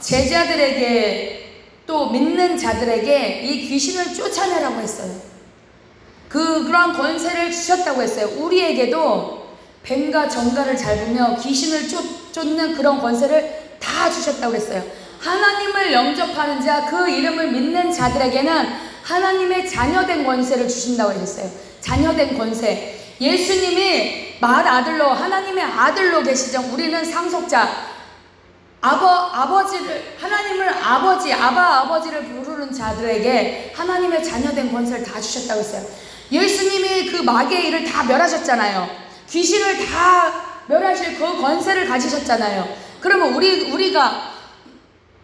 제자들에게 또 믿는 자들에게 이 귀신을 쫓아내라고 했어요. 그런 권세를 주셨다고 했어요. 우리에게도 뱀과 정갈을 잡으며 귀신을 쫓는 그런 권세를 다 주셨다고 했어요. 하나님을 영접하는 자, 그 이름을 믿는 자들에게는 하나님의 자녀된 권세를 주신다고 했어요. 자녀된 권세. 예수님이 맏아들로, 하나님의 아들로 계시죠. 우리는 상속자. 하나님을 아버지, 아버지를 부르는 자들에게 하나님의 자녀된 권세를 다 주셨다고 했어요. 예수님이 그 마귀의 일을 다 멸하셨잖아요. 귀신을 다 멸하실 그 권세를 가지셨잖아요. 그러면 우리가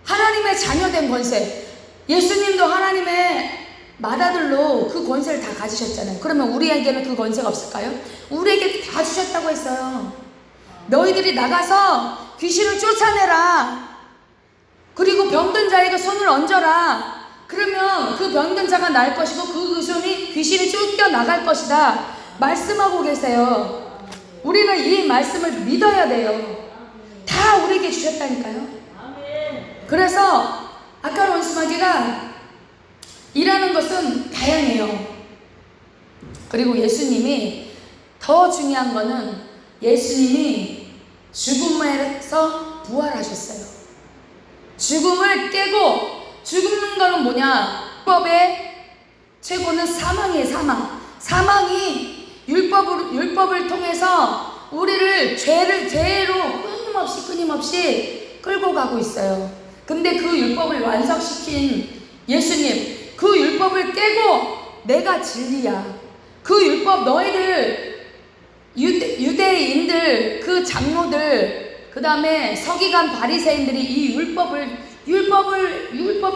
하나님의 자녀된 권세, 예수님도 하나님의 맏아들로 그 권세를 다 가지셨잖아요. 그러면 우리에게는 그 권세가 없을까요? 우리에게 다 주셨다고 했어요. 너희들이 나가서 귀신을 쫓아내라. 그리고 병든 자에게 손을 얹어라. 그러면 그 병든 자가 나을 것이고 그 귀신이 쫓겨나갈 것이다. 말씀하고 계세요. 우리는 이 말씀을 믿어야 돼요. 다 우리에게 주셨다니까요. 그래서 아까 원수마귀가 일하는 것은 다양해요. 그리고 예수님이 더 중요한 거는 예수님이 죽음에서 부활하셨어요. 죽음을 깨고, 죽는 거는 뭐냐? 율법의 최고는 사망이에요. 사망이 율법을 통해서 우리를 죄로 끊임없이 끌고 가고 있어요. 근데 그 율법을 완성시킨 예수님, 그 율법을 깨고 내가 진리야. 그 율법 너희들 유대인들, 그 장로들, 그 다음에 서기관 바리새인들이 이 율법의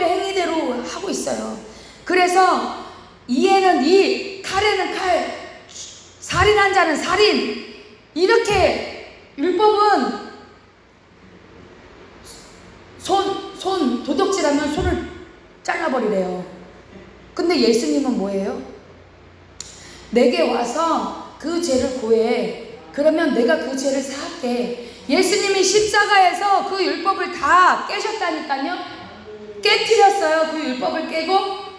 행위대로 하고 있어요. 그래서 이에는 이, 칼에는 칼, 살인한 자는 살인. 이렇게 율법은 도둑질하면 손을 잘라버리래요. 근데 예수님은 뭐예요? 내게 와서 그 죄를 고해. 그러면 내가 그 죄를 사할게. 예수님이 십자가에서 그 율법을 다 깨셨다니까요. 깨뜨렸어요. 그 율법을 깨고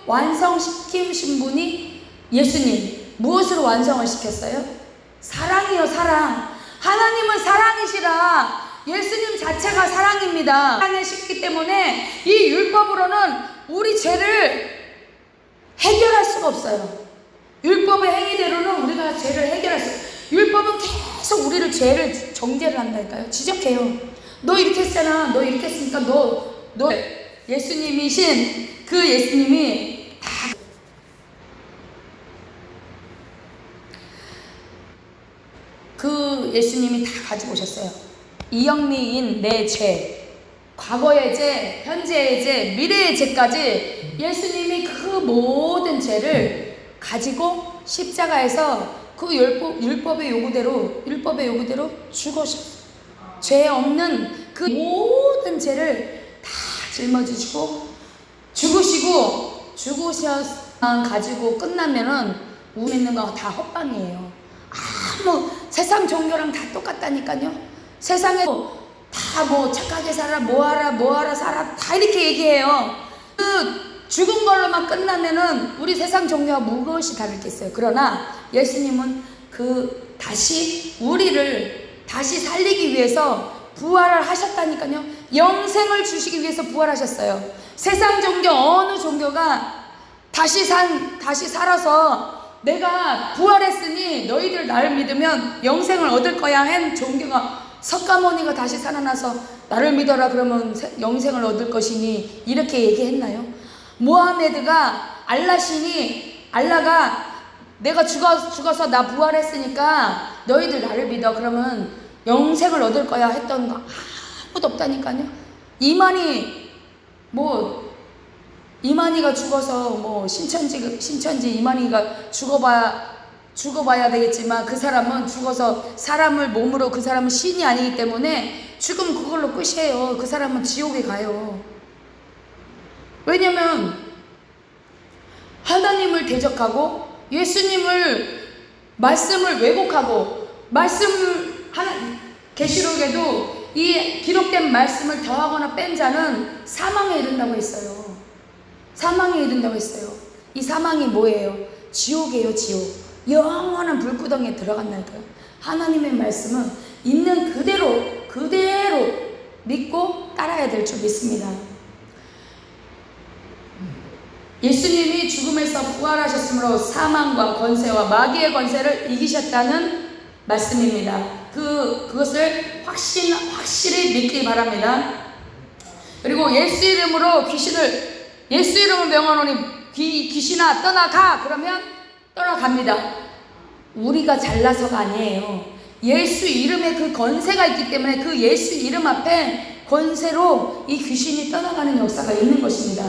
완성시키신 분이 예수님. 무엇으로 완성을 시켰어요? 사랑이요, 사랑. 하나님은 사랑이시라. 예수님 자체가 사랑입니다. 사랑이시기 때문에 이 율법으로는 우리 죄를 해결할 수가 없어요. 율법의 행위대로는 우리가 죄를 해결할 수 없어요. 율법은 계속 우리를 죄를 정죄를 한다니까요. 지적해요. 너 이렇게 했잖아. 너 이렇게 했으니까 너 예수님이신 그 예수님이 다 그 예수님이 다 가지고 오셨어요. 이영리인 내 죄, 과거의 죄, 현재의 죄, 미래의 죄까지 예수님이 그 모든 죄를 가지고 십자가에서 그 율법의 요구대로 죽으셨어요. 죄 없는 그 모든 죄를 다 짊어지시고 죽으셔 가지고 끝나면은 우리 있는 거 다 헛방이에요. 세상 종교랑 다 똑같다니까요. 세상에 다 뭐 착하게 살아, 뭐하라 살아, 다 이렇게 얘기해요. 그 죽은 걸로만 끝나면은 우리 세상 종교와 무엇이 다르겠어요. 그러나 예수님은 우리를 다시 살리기 위해서 부활을 하셨다니까요. 영생을 주시기 위해서 부활하셨어요. 세상 종교, 어느 종교가 다시 살아서 내가 부활했으니 너희들 나를 믿으면 영생을 얻을 거야 한 종교가, 석가모니가 다시 살아나서 나를 믿어라 그러면 영생을 얻을 것이니 이렇게 얘기했나요? 모하메드가 알라가 내가 죽어서 나 부활했으니까 너희들 나를 믿어 그러면 영생을 얻을 거야 했던 거 아무도 없다니까요. 이만희가 죽어서 신천지 이만희가 죽어봐야 되겠지만 그 사람은 죽어서 사람을 몸으로, 그 사람은 신이 아니기 때문에 죽으면 그걸로 끝이에요. 그 사람은 지옥에 가요. 왜냐면 하나님을 대적하고 말씀을 왜곡하고 계시록에도 이 기록된 말씀을 더하거나 뺀 자는 사망에 이른다고 했어요. 사망에 이른다고 했어요. 이 사망이 뭐예요? 지옥이에요, 지옥. 영원한 불구덩이에 들어간다니까요. 하나님의 말씀은 있는 그대로 믿고 따라야 될 줄 믿습니다. 예수님이 죽음에서 부활하셨으므로 사망과 권세와 마귀의 권세를 이기셨다는 말씀입니다. 그것을 확실히 믿기 바랍니다. 그리고 예수 이름으로 예수 이름을 명하노니 귀신아 떠나가, 그러면 떠나갑니다. 우리가 잘나서가 아니에요. 예수 이름에 그 권세가 있기 때문에 그 예수 이름 앞에 권세로 이 귀신이 떠나가는 역사가 있는 것입니다.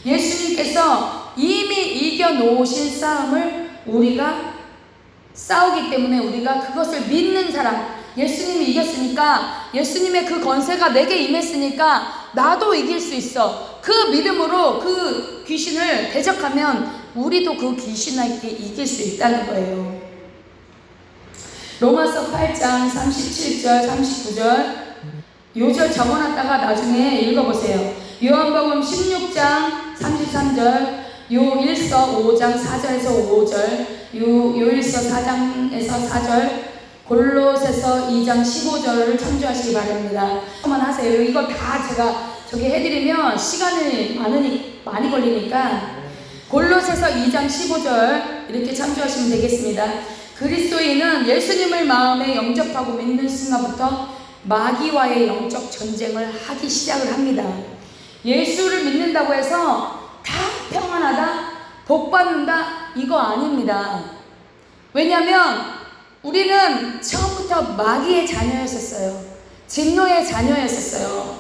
예수님께서 이미 이겨놓으신 싸움을 우리가 싸우기 때문에 우리가 그것을 믿는 사람, 예수님이 이겼으니까, 예수님의 그 권세가 내게 임했으니까 나도 이길 수 있어. 그 믿음으로 그 귀신을 대적하면 우리도 그 귀신에게 이길 수 있다는 거예요. 로마서 8장 37절 39절 요절 적어놨다가 나중에 읽어보세요. 요한복음 16장 33절, 요일서 5장 4절에서 5절, 요일서 4장에서 4절, 골로새서 2장 15절을 참조하시기 바랍니다. 한번 하세요. 이거 다 제가 저기 해드리면 시간이 많이 걸리니까 골로새서 2장 15절 이렇게 참조하시면 되겠습니다. 그리스도인은 예수님을 마음에 영접하고 믿는 순간부터 마귀와의 영적 전쟁을 하기 시작을 합니다. 예수를 믿는다고 해서 다 평안하다, 복받는다, 이거 아닙니다. 왜냐하면 우리는 처음부터 마귀의 자녀였었어요. 진노의 자녀였었어요.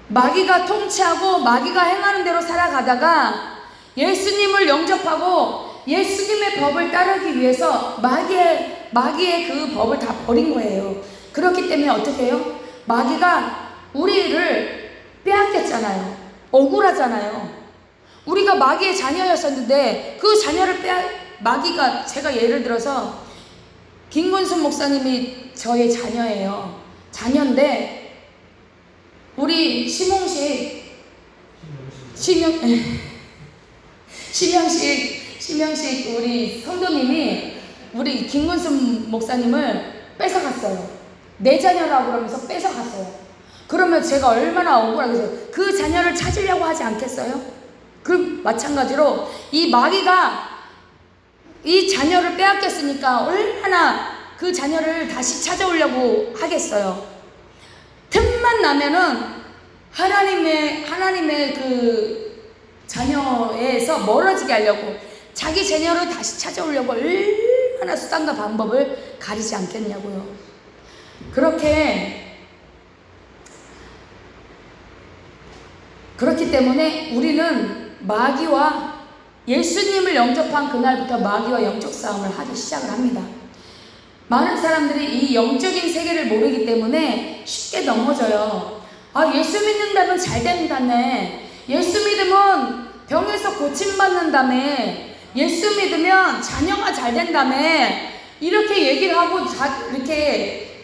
마귀가 통치하고 마귀가 행하는 대로 살아가다가 예수님을 영접하고 예수님의 법을 따르기 위해서 마귀의 그 법을 다 버린 거예요. 그렇기 때문에 어떻게 해요? 마귀가 우리를 빼앗겼잖아요. 억울하잖아요. 우리가 마귀의 자녀였었는데 그 자녀를 마귀가, 제가 예를 들어서 김근순 목사님이 저의 자녀예요. 자녀인데 우리 심영식 우리 성도님이 우리 김근순 목사님을 뺏어갔어요. 내 자녀라고 그러면서 뺏어갔어요. 그러면 제가 얼마나 억울하겠어요. 그 자녀를 찾으려고 하지 않겠어요? 그 마찬가지로 이 마귀가 이 자녀를 빼앗겼으니까 얼마나 그 자녀를 다시 찾아오려고 하겠어요. 틈만 나면은 하나님의 그 자녀에서 멀어지게 하려고, 자기 자녀를 다시 찾아오려고 얼마나 수단과 방법을 가리지 않겠냐고요. 그렇기 때문에 우리는 마귀와 예수님을 영접한 그날부터 마귀와 영적 싸움을 하기 시작을 합니다. 많은 사람들이 이 영적인 세계를 모르기 때문에 쉽게 넘어져요. 예수 믿는다면 잘 된다네. 예수 믿으면 병에서 고침받는다며. 예수 믿으면 자녀가 잘 된다며. 이렇게 얘기를 하고 이렇게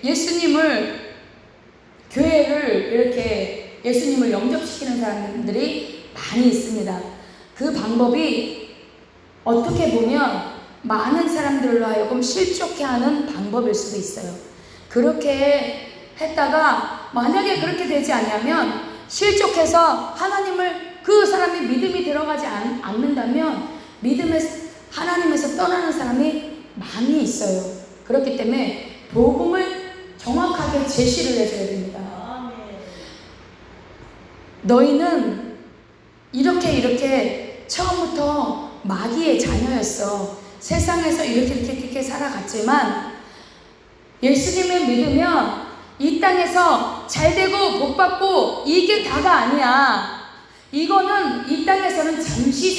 교회를 이렇게 예수님을 영접시키는 사람들이 많이 있습니다. 그 방법이 어떻게 보면 많은 사람들로 하여금 실족해 하는 방법일 수도 있어요. 그렇게 했다가 만약에 그렇게 되지 않으면 실족해서 하나님을, 그 사람이 믿음이 들어가지 않는다면 하나님에서 떠나는 사람이 많이 있어요. 그렇기 때문에 복음을 정확하게 제시를 해줘야 됩니다. 너희는 이렇게 처음부터 마귀의 자녀였어. 세상에서 이렇게 살아갔지만 예수님을 믿으면 이 땅에서 잘되고 복받고 이게 다가 아니야. 이거는 이 땅에서는 잠시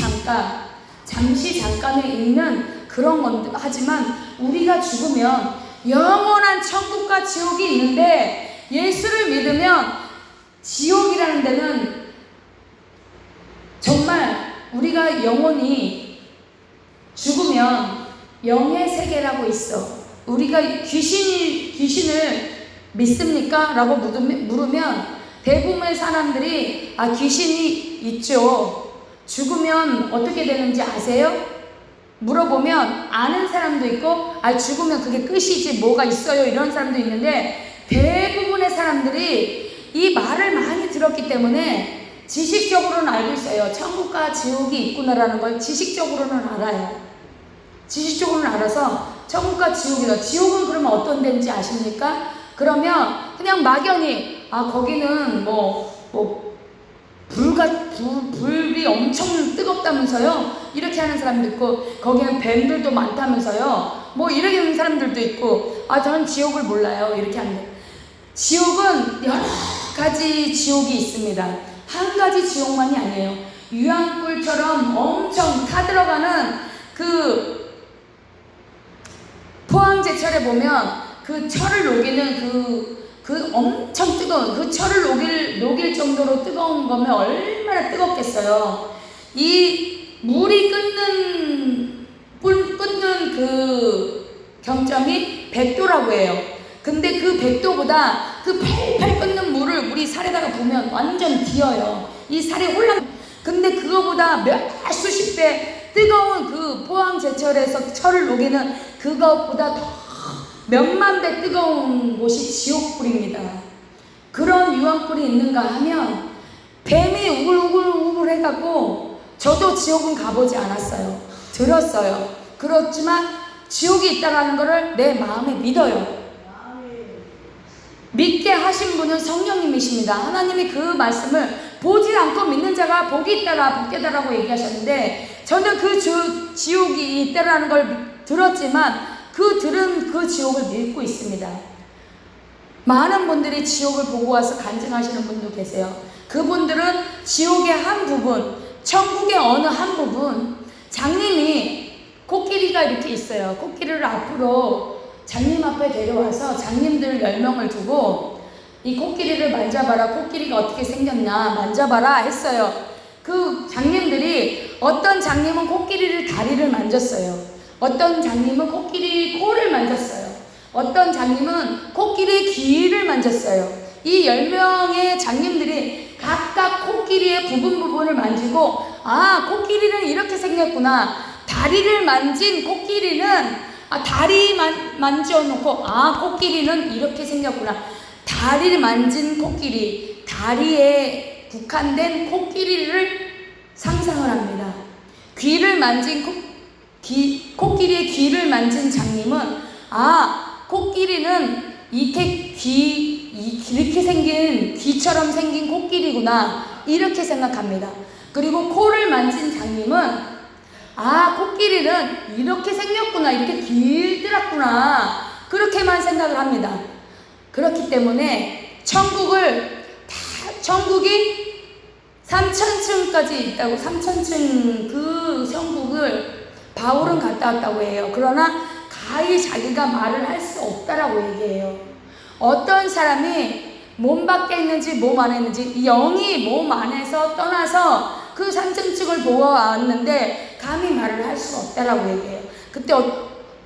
잠깐에 있는 그런 건데, 하지만 우리가 죽으면 영원한 천국과 지옥이 있는데, 예수를 믿으면 지옥이라는 데는 정말 우리가 영원히 죽으면 영의 세계라고 있어. 우리가 귀신을 믿습니까? 라고 물으면 대부분의 사람들이 귀신이 있죠. 죽으면 어떻게 되는지 아세요? 물어보면 아는 사람도 있고 죽으면 그게 끝이지 뭐가 있어요 이런 사람도 있는데, 대부분의 사람들이 이 말을 많이 들었기 때문에 지식적으로는 알고 있어요. 천국과 지옥이 있구나라는 걸 지식적으로는 알아요. 지식적으로는 알아서 천국과 지옥이다. 지옥은 그러면 어떤 데인지 아십니까? 그러면 그냥 막연히 거기는 불이 엄청 뜨겁다면서요? 이렇게 하는 사람도 있고, 거기는 뱀들도 많다면서요? 이렇게 하는 사람들도 있고, 저는 지옥을 몰라요. 이렇게 하는데, 지옥은 여러 가지 지옥이 있습니다. 한 가지 지옥만이 아니에요. 유황불처럼 엄청 타들어가는 그 포항제철에 보면 그 철을 녹이는 그 엄청 뜨거운 그 철을 녹일 정도로 뜨거운 거면 얼마나 뜨겁겠어요. 이 물이 끓는 그 경점이 100도라고 해요. 근데 그 100도보다 그 팔팔 끓는 물을 우리 살에다가 부으면 완전 기어요. 이 살이 홀랑. 근데 그거보다 몇 수십 배 뜨거운 그 포항제철에서 철을 녹이는 그것보다 더 몇만 배 뜨거운 곳이 지옥불입니다. 그런 유황불이 있는가 하면 뱀이 우글우글 해갖고, 저도 지옥은 가보지 않았어요. 들었어요. 그렇지만 지옥이 있다는 것을 내 마음에 믿어요. 믿게 하신 분은 성령님이십니다. 하나님이 그 말씀을 보지 않고 믿는 자가 복이 있다라 복되다라고 얘기하셨는데, 저는 그 지옥이 있다라는 걸 들었지만 들은 그 지옥을 믿고 있습니다. 많은 분들이 지옥을 보고 와서 간증하시는 분도 계세요. 그분들은 지옥의 한 부분, 천국의 어느 한 부분, 장님이 코끼리가 이렇게 있어요. 코끼리를 앞으로 장님 앞에 데려와서 장님들 10명을 두고 이 코끼리를 만져봐라. 코끼리가 어떻게 생겼나 만져봐라 했어요. 그 장님들이, 어떤 장님은 코끼리를 다리를 만졌어요. 어떤 장님은 코끼리 코를 만졌어요. 어떤 장님은 코끼리 귀를 만졌어요. 이 10명의 장님들이 각각 코끼리의 부분을 만지고, 코끼리는 이렇게 생겼구나. 다리를 만진 코끼리는 다리 만져놓고 코끼리는 이렇게 생겼구나. 다리를 만진 코끼리, 다리에 국한된 코끼리를 상상을 합니다. 귀를 만진 코끼리의 귀를 만진 장님은 코끼리는 이렇게 생긴 귀처럼 생긴 코끼리구나 이렇게 생각합니다. 그리고 코를 만진 장님은 코끼리는 이렇게 생겼구나, 이렇게 길들었구나, 그렇게만 생각을 합니다. 그렇기 때문에 천국이 3000층까지 있다고, 3000층 그 천국을 바울은 갔다 왔다고 해요. 그러나 가히 자기가 말을 할 수 없다라고 얘기해요. 어떤 사람이 몸 밖에 있는지 몸 안에 있는지, 영이 몸 안에서 떠나서 그 3000층을 보고 왔는데 감히 말을 할 수 없다라고 얘기해요. 그때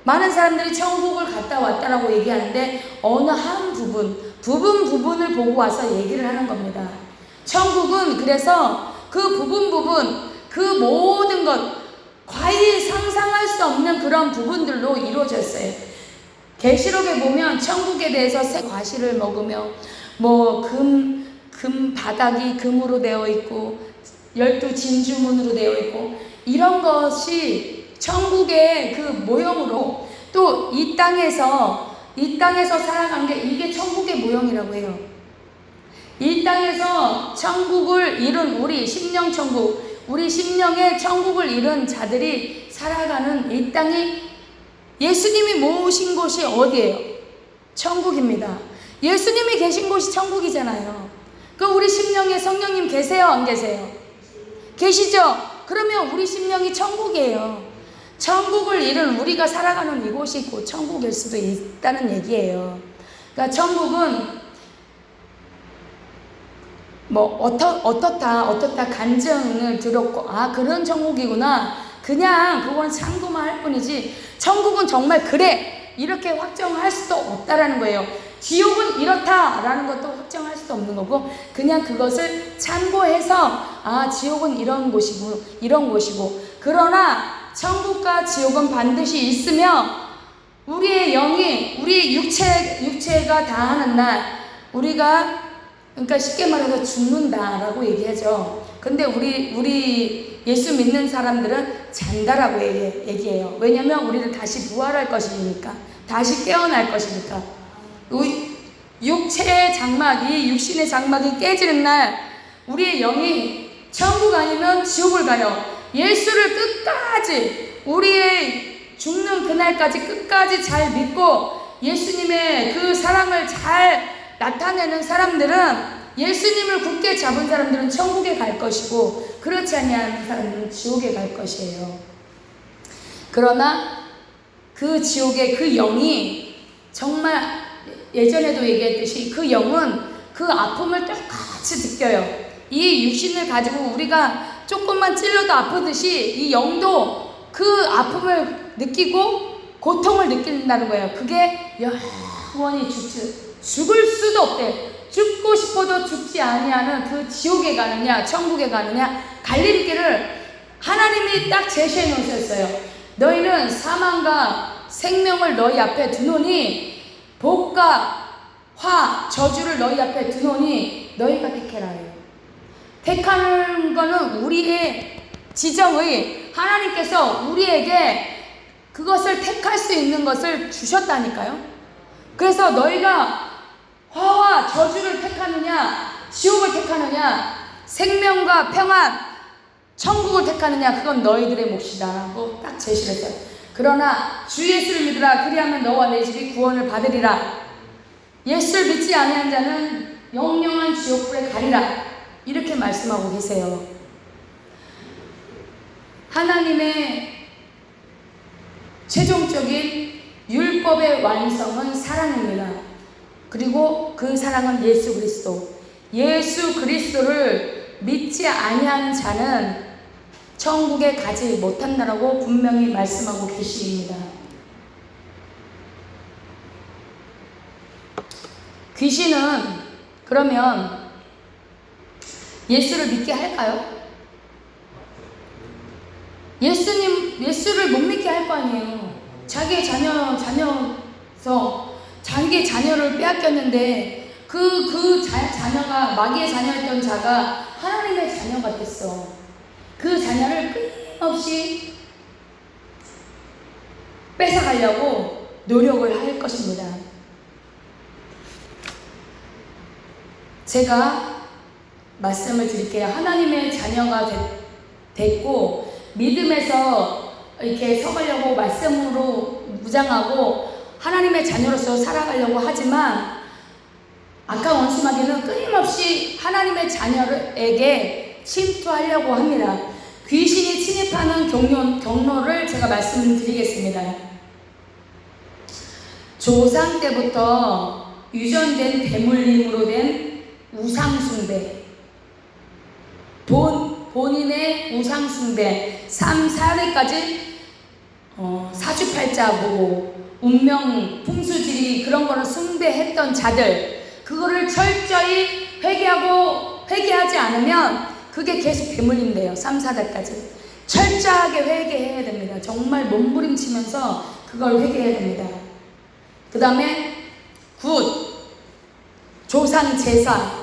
많은 사람들이 천국을 갔다 왔다라고 얘기하는데, 어느 한 부분을 보고 와서 얘기를 하는 겁니다. 천국은 그래서 그 부분 그 모든 것, 과히 상상할 수 없는 그런 부분들로 이루어졌어요. 계시록에 보면 천국에 대해서 새 과실을 먹으며 금 바닥이 금으로 되어 있고 12 진주문으로 되어 있고, 이런 것이 천국의 그 모형으로, 또 이 땅에서 살아간 게 이게 천국의 모형이라고 해요. 이 땅에서 천국을 이룬 우리 심령천국, 우리 심령의 천국을 이룬 자들이 살아가는 이 땅이, 예수님이 모신 곳이 어디예요? 천국입니다. 예수님이 계신 곳이 천국이잖아요. 그 우리 심령에 성령님 계세요, 안 계세요? 계시죠? 그러면 우리 심령이 천국이에요. 천국을 이룬 우리가 살아가는 이곳이 곧 천국일 수도 있다는 얘기예요. 그러니까 천국은 어떻다 간증을 들었고, 그런 천국이구나, 그냥 그건 참고만 할 뿐이지 천국은 정말 그래 이렇게 확정할 수도 없다라는 거예요. 지옥은 이렇다라는 것도 확정할 수도 없는 거고, 그냥 그것을 참고해서 지옥은 이런 곳이고 이런 곳이고, 그러나 천국과 지옥은 반드시 있으며 우리의 영이, 우리 육체가 다 하는 날 우리가, 그러니까 쉽게 말해서 죽는다라고 얘기하죠. 근데 우리 예수 믿는 사람들은 잔다라고 얘기해요. 왜냐면 우리는 다시 부활할 것이니까, 다시 깨어날 것이니까. 육체의 장막, 이 육신의 장막이 깨지는 날 우리의 영이 천국 아니면 지옥을 가요. 예수를 끝까지, 우리의 죽는 그날까지 끝까지 잘 믿고 예수님의 그 사랑을 잘 나타내는 사람들은, 예수님을 굳게 잡은 사람들은 천국에 갈 것이고, 그렇지 아니하는 사람들은 지옥에 갈 것이에요. 그러나 그 지옥의 그 영이, 정말 예전에도 얘기했듯이 그 영은 그 아픔을 똑같이 느껴요. 이 육신을 가지고 우리가 조금만 찔러도 아프듯이 이 영도 그 아픔을 느끼고 고통을 느낀다는 거예요. 그게 영원히 죽을 수도 없대. 죽고 싶어도 죽지 아니하는 그 지옥에 가느냐 천국에 가느냐 갈림길을 하나님이 딱 제시해 놓으셨어요. 너희는 사망과 생명을 너희 앞에 두노니, 복과 화, 저주를 너희 앞에 두노니 너희가 택해라 해요. 택하는 거는 우리의 지정의, 하나님께서 우리에게 그것을 택할 수 있는 것을 주셨다니까요. 그래서 너희가 화와 저주를 택하느냐, 지옥을 택하느냐, 생명과 평안, 천국을 택하느냐, 그건 너희들의 몫이다라고 딱 제시를 했어요. 그러나 주 예수를 믿으라, 그리하면 너와 내 집이 구원을 받으리라. 예수를 믿지 아니한 자는 영영한 지옥불에 가리라, 이렇게 말씀하고 계세요. 하나님의 최종적인 율법의 완성은 사랑입니다. 그리고 그 사랑은 예수 그리스도. 예수 그리스도를 믿지 아니하는 자는 천국에 가지 못한다라고 분명히 말씀하고 계십니다. 귀신은 그러면 예수를 믿게 할까요? 예수를 못 믿게 할 거 아니에요. 자기의 자녀를 빼앗겼는데 그 자녀가, 마귀의 자녀였던 자가 하나님의 자녀가 됐어. 그 자녀를 끊임없이 뺏어가려고 노력을 할 것입니다. 제가 말씀을 드릴게요. 하나님의 자녀가 됐고 믿음에서 이렇게 서가려고 말씀으로 무장하고 하나님의 자녀로서 살아가려고 하지만, 아까 원수마귀는 끊임없이 하나님의 자녀에게 침투하려고 합니다. 귀신이 침입하는 경로를 제가 말씀드리겠습니다. 조상 때부터 유전된 대물림으로 된 우상숭배, 본인의 우상숭배, 3, 4대까지 사주팔자 보고 운명, 풍수지리 그런 거를 숭배했던 자들, 그거를 철저히 회개하지 않으면 그게 계속 대물림돼요. 3, 4대까지 철저하게 회개해야 됩니다. 정말 몸부림치면서 그걸 회개해야 됩니다. 그 다음에 조상 제사,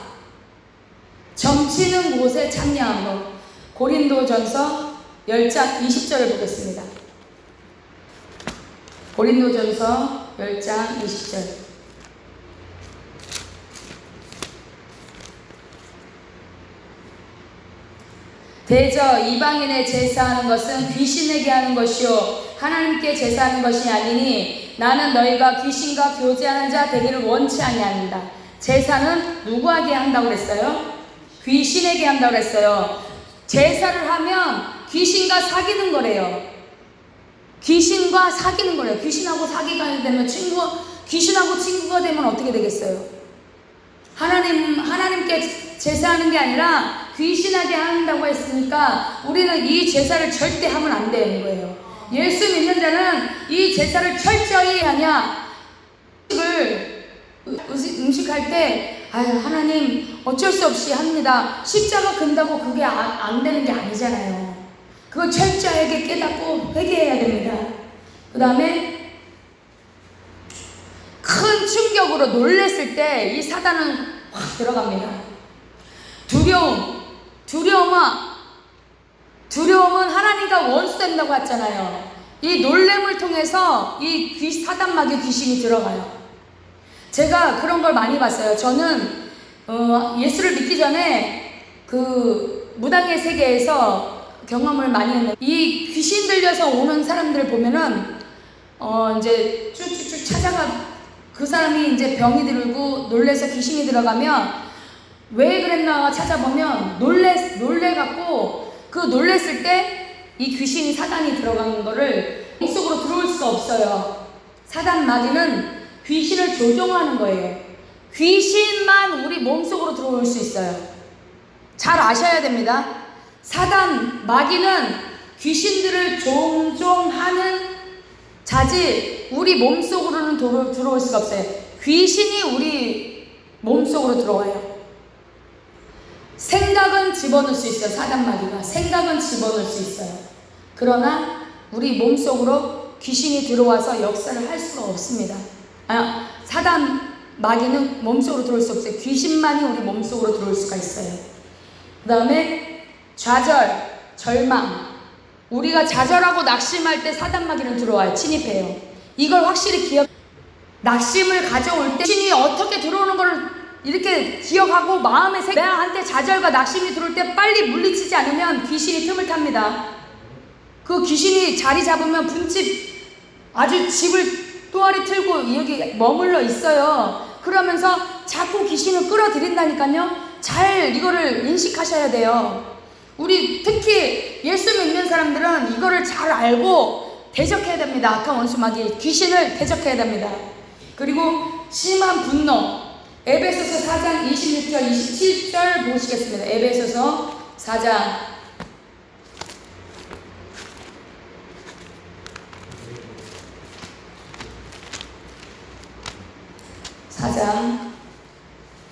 점치는 곳에 참여한 것. 고린도전서 10장 20절을 보겠습니다. 고린도전서 10장 20절. 대저 이방인의 제사하는 것은 귀신에게 하는 것이요 하나님께 제사하는 것이 아니니, 나는 너희가 귀신과 교제하는 자 되기를 원치 아니합니다. 제사는 누구에게 한다고 그랬어요? 귀신에게 한다고 그랬어요. 제사를 하면 귀신과 사귀는 거래요. 귀신과 사귀는 거래요. 귀신하고 사귀가 되면 귀신하고 친구가 되면 어떻게 되겠어요? 하나님께 제사하는 게 아니라 귀신하게 한다고 했으니까 우리는 이 제사를 절대 하면 안 되는 거예요. 예수 믿는 자는 이 제사를 철저히 하냐, 음식할 때 아유 하나님 어쩔 수 없이 합니다. 십자가 근다고 그게 안 되는 게 아니잖아요. 그걸 철저하게 깨닫고 회개해야 됩니다. 그 다음에 큰 충격으로 놀랬을 때 이 사단은 확 들어갑니다. 두려움은 하나님과 원수 된다고 했잖아요. 이 놀램을 통해서 이 사단마귀 귀신이 들어가요. 제가 그런 걸 많이 봤어요. 저는 예수를 믿기 전에 그 무당의 세계에서 경험을 많이 했는데 이 귀신 들려서 오는 사람들 보면은 이제 쭉쭉쭉 찾아가 그 사람이 이제 병이 들고 놀래서 귀신이 들어가면 왜 그랬나 찾아보면 놀래갖고 그 놀랬을 때 이 귀신이 사단이 들어간 거를 몸속으로 들어올 수가 없어요. 사단 마귀는 귀신을 조종하는 거예요. 귀신만 우리 몸속으로 들어올 수 있어요. 잘 아셔야 됩니다. 사단 마귀는 귀신들을 종종하는 자지 우리 몸속으로는 들어올 수가 없어요. 귀신이 우리 몸속으로 들어와요. 생각은 집어넣을 수 있어요. 사단 마귀가 생각은 집어넣을 수 있어요. 그러나 우리 몸속으로 귀신이 들어와서 역사를 할 수가 없습니다. 사단 마귀는 몸속으로 들어올 수 없어요. 귀신만이 우리 몸속으로 들어올 수가 있어요. 그 다음에 좌절, 절망. 우리가 좌절하고 낙심할 때 사단 마귀는 들어와요. 침입해요. 이걸 확실히 낙심을 가져올 때 귀신이 어떻게 들어오는 걸 이렇게 기억하고 마음에 내한테 좌절과 낙심이 들어올 때 빨리 물리치지 않으면 귀신이 틈을 탑니다. 그 귀신이 자리 잡으면 분집 아주 집을 또아리 틀고 여기 머물러 있어요. 그러면서 자꾸 귀신을 끌어들인다니까요. 잘 이거를 인식하셔야 돼요. 우리 특히 예수 믿는 사람들은 이거를 잘 알고 대적해야 됩니다. 악한 원수 마귀 귀신을 대적해야 됩니다. 그리고 심한 분노. 에베소서 4장 26절 27절 보시겠습니다. 에베소서 4장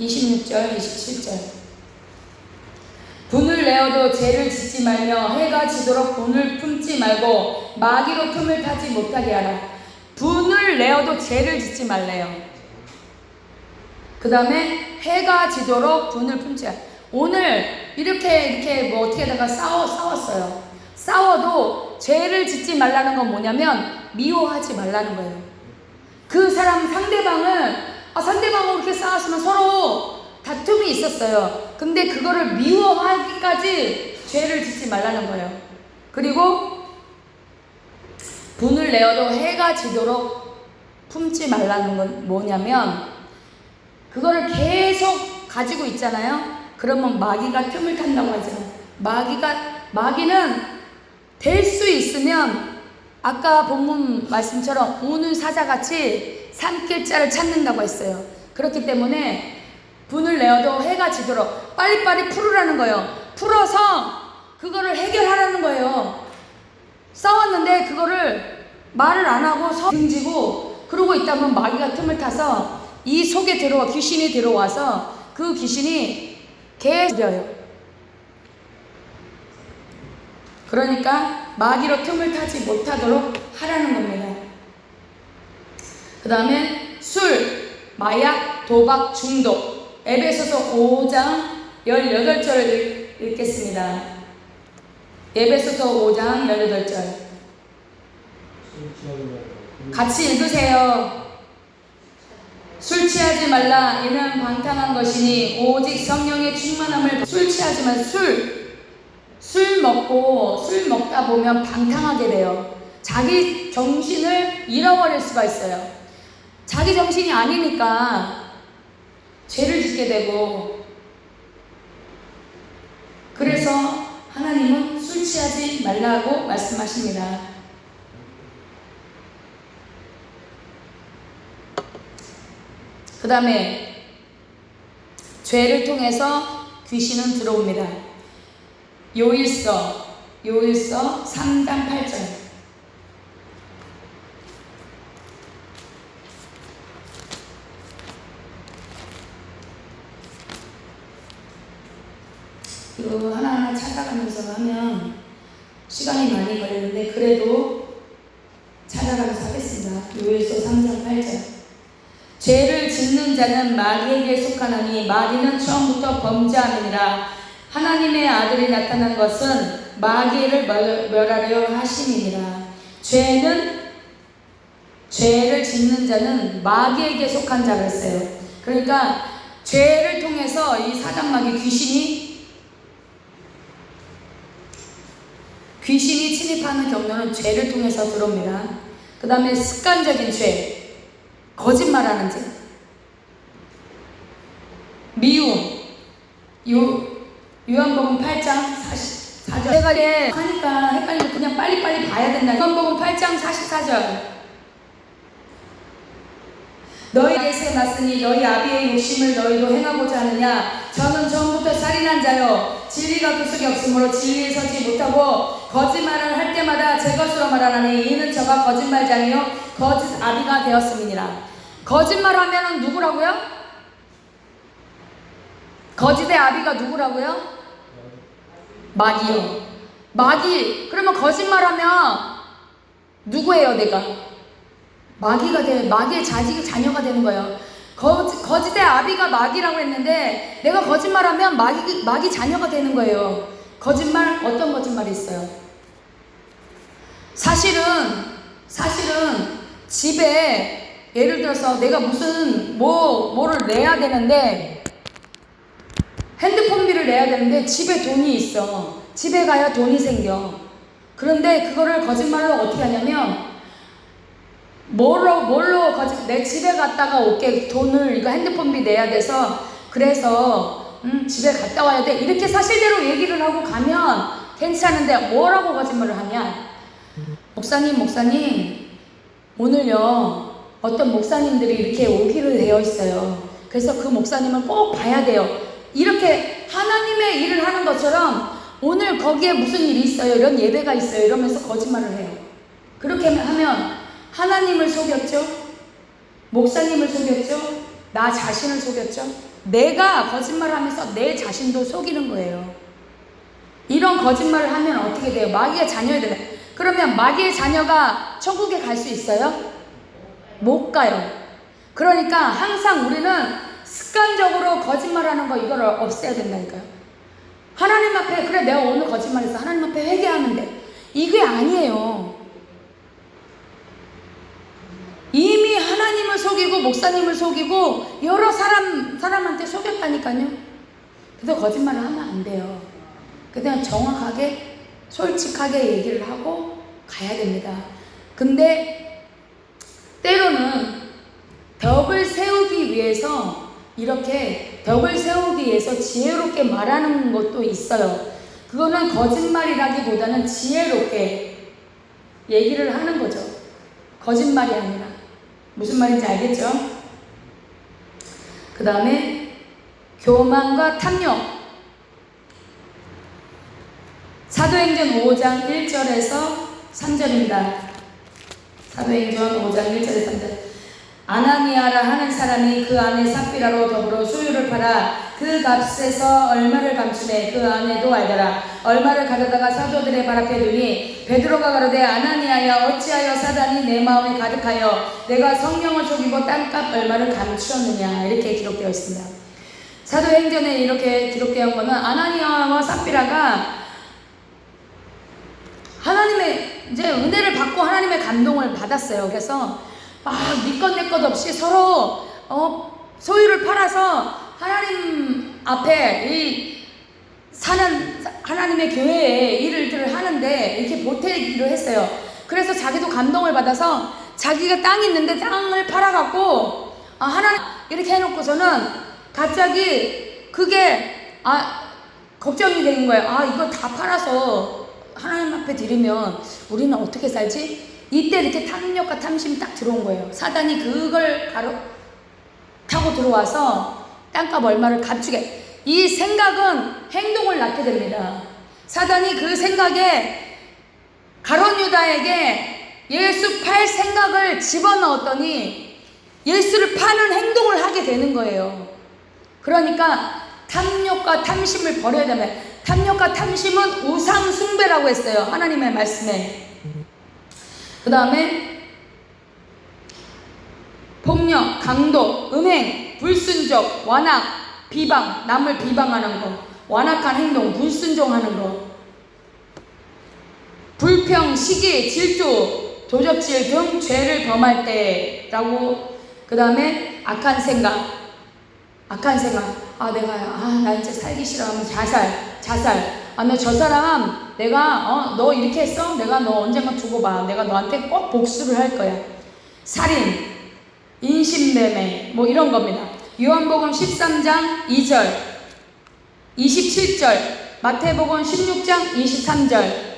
26절 27절 분을 내어도 죄를 짓지 말며 해가 지도록 분을 품지 말고 마귀로 틈을 타지 못하게 하라. 분을 내어도 죄를 짓지 말래요. 그 다음에 해가 지도록 분을 품지 말라. 오늘 이렇게 뭐 어떻게 하다가 싸웠어요. 싸워도 죄를 짓지 말라는 건 뭐냐면 미워하지 말라는 거예요. 그 사람 상대방하고 이렇게 싸웠으면 서로 다툼이 있었어요. 근데 그거를 미워하기까지 죄를 짓지 말라는 거예요. 그리고 분을 내어도 해가 지도록 품지 말라는 건 뭐냐면 그거를 계속 가지고 있잖아요. 그러면 마귀가 틈을 탄다고 하죠. 마귀는 될 수 있으면 아까 본문 말씀처럼 우는 사자같이 산길자를 찾는다고 했어요. 그렇기 때문에 분을 내어도 해가 지도록 빨리빨리 풀으라는 거예요. 풀어서 그거를 해결하라는 거예요. 싸웠는데 그거를 말을 안 하고 등지고 그러고 있다면 마귀가 틈을 타서 이 속에 귀신이 들어와서 그 귀신이 계속 들여요. 그러니까 마귀로 틈을 타지 못하도록 하라는 겁니다. 그 다음에 술, 마약, 도박, 중독. 에베소서 5장 18절을 읽겠습니다. 에베소서 5장 18절 같이 읽으세요. 술 취하지 말라. 이는 방탕한 것이니 오직 성령의 충만함을 술 취하지만 술 먹다 보면 방탕하게 돼요. 자기 정신을 잃어버릴 수가 있어요. 자기 정신이 아니니까 죄를 짓게 되고, 그래서 하나님은 술 취하지 말라고 말씀하십니다. 그 다음에 죄를 통해서 귀신은 들어옵니다. 요일서 3장 8절 이거 하나하나 찾아가면서 하면 시간이 많이 걸리는데 그래도 찾아가면서 하겠습니다. 요엘서 3장 8절. 죄를 짓는 자는 마귀에게 속하나니 마귀는 처음부터 범죄함이니라. 하나님의 아들이 나타난 것은 마귀를 멸하려 하심이니라. 죄를 짓는 자는 마귀에게 속한 자가 있어요. 그러니까 죄를 통해서 이 사단마귀 귀신이 침입하는 경로는 죄를 통해서 들어옵니다. 그 다음에 습관적인 죄, 거짓말하는 죄, 미움, 요한복음 8장 44절. 제가 하니까 헷갈리고 그냥 빨리빨리 봐야 된다. 요한복음 8장 44절. 너희에게 났으니 너희 아비의 욕심을 너희도 행하고자 하느냐. 저는 처음부터 살인한 자요 진리가 그 속에 없으므로 진리에 서지 못하고 거짓말을 할 때마다 제 것으로 말하나니 이는 저가 거짓말장이요 거짓 아비가 되었음이니라. 거짓말하면은 누구라고요? 거짓의 아비가 누구라고요? 마귀요. 마귀. 그러면 거짓말하면 누구예요? 내가 마귀의 자녀가 되는 거예요. 거짓의 아비가 마귀라고 했는데 내가 거짓말하면 마귀 자녀가 되는 거예요. 거짓말, 어떤 거짓말이 있어요? 사실은 집에 예를 들어서 내가 무슨 뭐를 내야 되는데 핸드폰비를 내야 되는데 집에 돈이 있어. 집에 가야 돈이 생겨. 그런데 그거를 거짓말로 어떻게 하냐면 내 집에 갔다가 올게. 돈을 이거 핸드폰비 내야 돼서 그래서 집에 갔다 와야 돼. 이렇게 사실대로 얘기를 하고 가면 괜찮은데 뭐라고 거짓말을 하냐? 목사님 오늘요 어떤 목사님들이 이렇게 오기로 되어 있어요. 그래서 그 목사님을 꼭 봐야 돼요. 이렇게 하나님의 일을 하는 것처럼 오늘 거기에 무슨 일이 있어요, 이런 예배가 있어요, 이러면서 거짓말을 해요. 그렇게 하면 하나님을 속였죠? 목사님을 속였죠? 나 자신을 속였죠? 내가 거짓말하면서 내 자신도 속이는 거예요. 이런 거짓말을 하면 어떻게 돼요? 마귀의 자녀야 되네. 그러면 마귀의 자녀가 천국에 갈 수 있어요? 못 가요. 그러니까 항상 우리는 습관적으로 거짓말하는 거 이걸 없애야 된다니까요. 하나님 앞에 그래 내가 오늘 거짓말했어. 하나님 앞에 회개하면 돼. 이게 아니에요. 이미 하나님을 속이고 목사님을 속이고 여러 사람한테 속였다니까요. 그래서 거짓말을 하면 안 돼요. 그냥 정확하게 솔직하게 얘기를 하고 가야 됩니다. 근데 때로는 벽을 세우기 위해서 지혜롭게 말하는 것도 있어요. 그거는 거짓말이라기보다는 지혜롭게 얘기를 하는 거죠. 거짓말이 아니라. 무슨 말인지 알겠죠? 그 다음에 교만과 탐욕. 사도행전 5장 1절에서 3절입니다. 사도행전 5장 1절에서 3절. 아나니아라 하는 사람이 그 안에 삽비라로 더불어 소유를 팔아 그 값에서 얼마를 감추매 그 안에도 알더라. 얼마를 가져다가 사도들의 발 앞에 두니 베드로가 가로되 아나니아야 어찌하여 사단이 내 마음에 가득하여 내가 성령을 속이고 땅값 얼마를 감추었느냐. 이렇게 기록되어 있습니다. 사도행전에 이렇게 기록되어 거는 아나니아와 삽비라가 하나님의 이제 은혜를 받고 하나님의 감동을 받았어요. 그래서 네 것 내 것 없이 서로 소유를 팔아서 하나님 앞에 사는 하나님의 교회의 일들을 하는데 이렇게 보태기로 했어요. 그래서 자기도 감동을 받아서 자기가 땅이 있는데 땅을 팔아갖고 하나님 이렇게 해놓고서는 갑자기 그게 걱정이 되는 거예요. 이거 다 팔아서 하나님 앞에 드리면 우리는 어떻게 살지? 이때 이렇게 탐욕과 탐심이 딱 들어온 거예요. 사단이 그걸 타고 들어와서 땅값 얼마를 감추게. 이 생각은 행동을 낳게 됩니다. 사단이 그 생각에 가룟 유다에게 예수 팔 생각을 집어넣었더니 예수를 파는 행동을 하게 되는 거예요. 그러니까 탐욕과 탐심을 버려야 됩니다. 탐욕과 탐심은 우상 숭배라고 했어요. 하나님의 말씀에. 그 다음에 폭력, 강도, 음행, 불순종, 완악, 비방, 남을 비방하는 거, 완악한 행동, 불순종하는 거, 불평, 시기, 질투, 도적질 등 죄를 범할 때라고. 그 다음에 악한 생각, 나 이제 살기 싫어 하면 자살. 너 저 사람 내가 너 이렇게 했어? 내가 너 언젠가 두고 봐. 내가 너한테 꼭 복수를 할 거야. 살인, 인신매매, 뭐 이런 겁니다. 요한복음 13장 2절, 27절, 마태복음 16장 23절,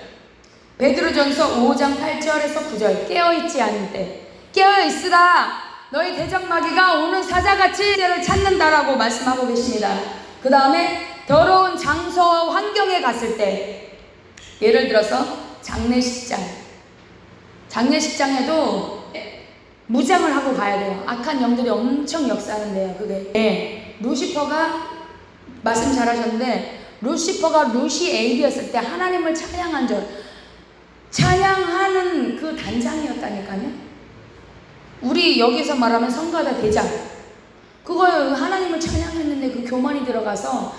베드로전서 5장 8절에서 9절. 깨어있지 않을 때, 깨어있으라 너희 대적마귀가 오는 사자같이 때를 찾는다라고 말씀하고 계십니다. 그 다음에 더러운 장소와 환경에 갔을 때, 예를 들어서 장례식장에도 무장을 하고 가야 돼요. 악한 영들이 엄청 역사하는데요. 그게 루시퍼가 말씀 잘하셨는데, 루시퍼가 루시 에이비였을 때 하나님을 찬양하는 그 단장이었다니까요. 우리 여기서 말하면 성가다 대장, 그거 하나님을 찬양했는데 그 교만이 들어가서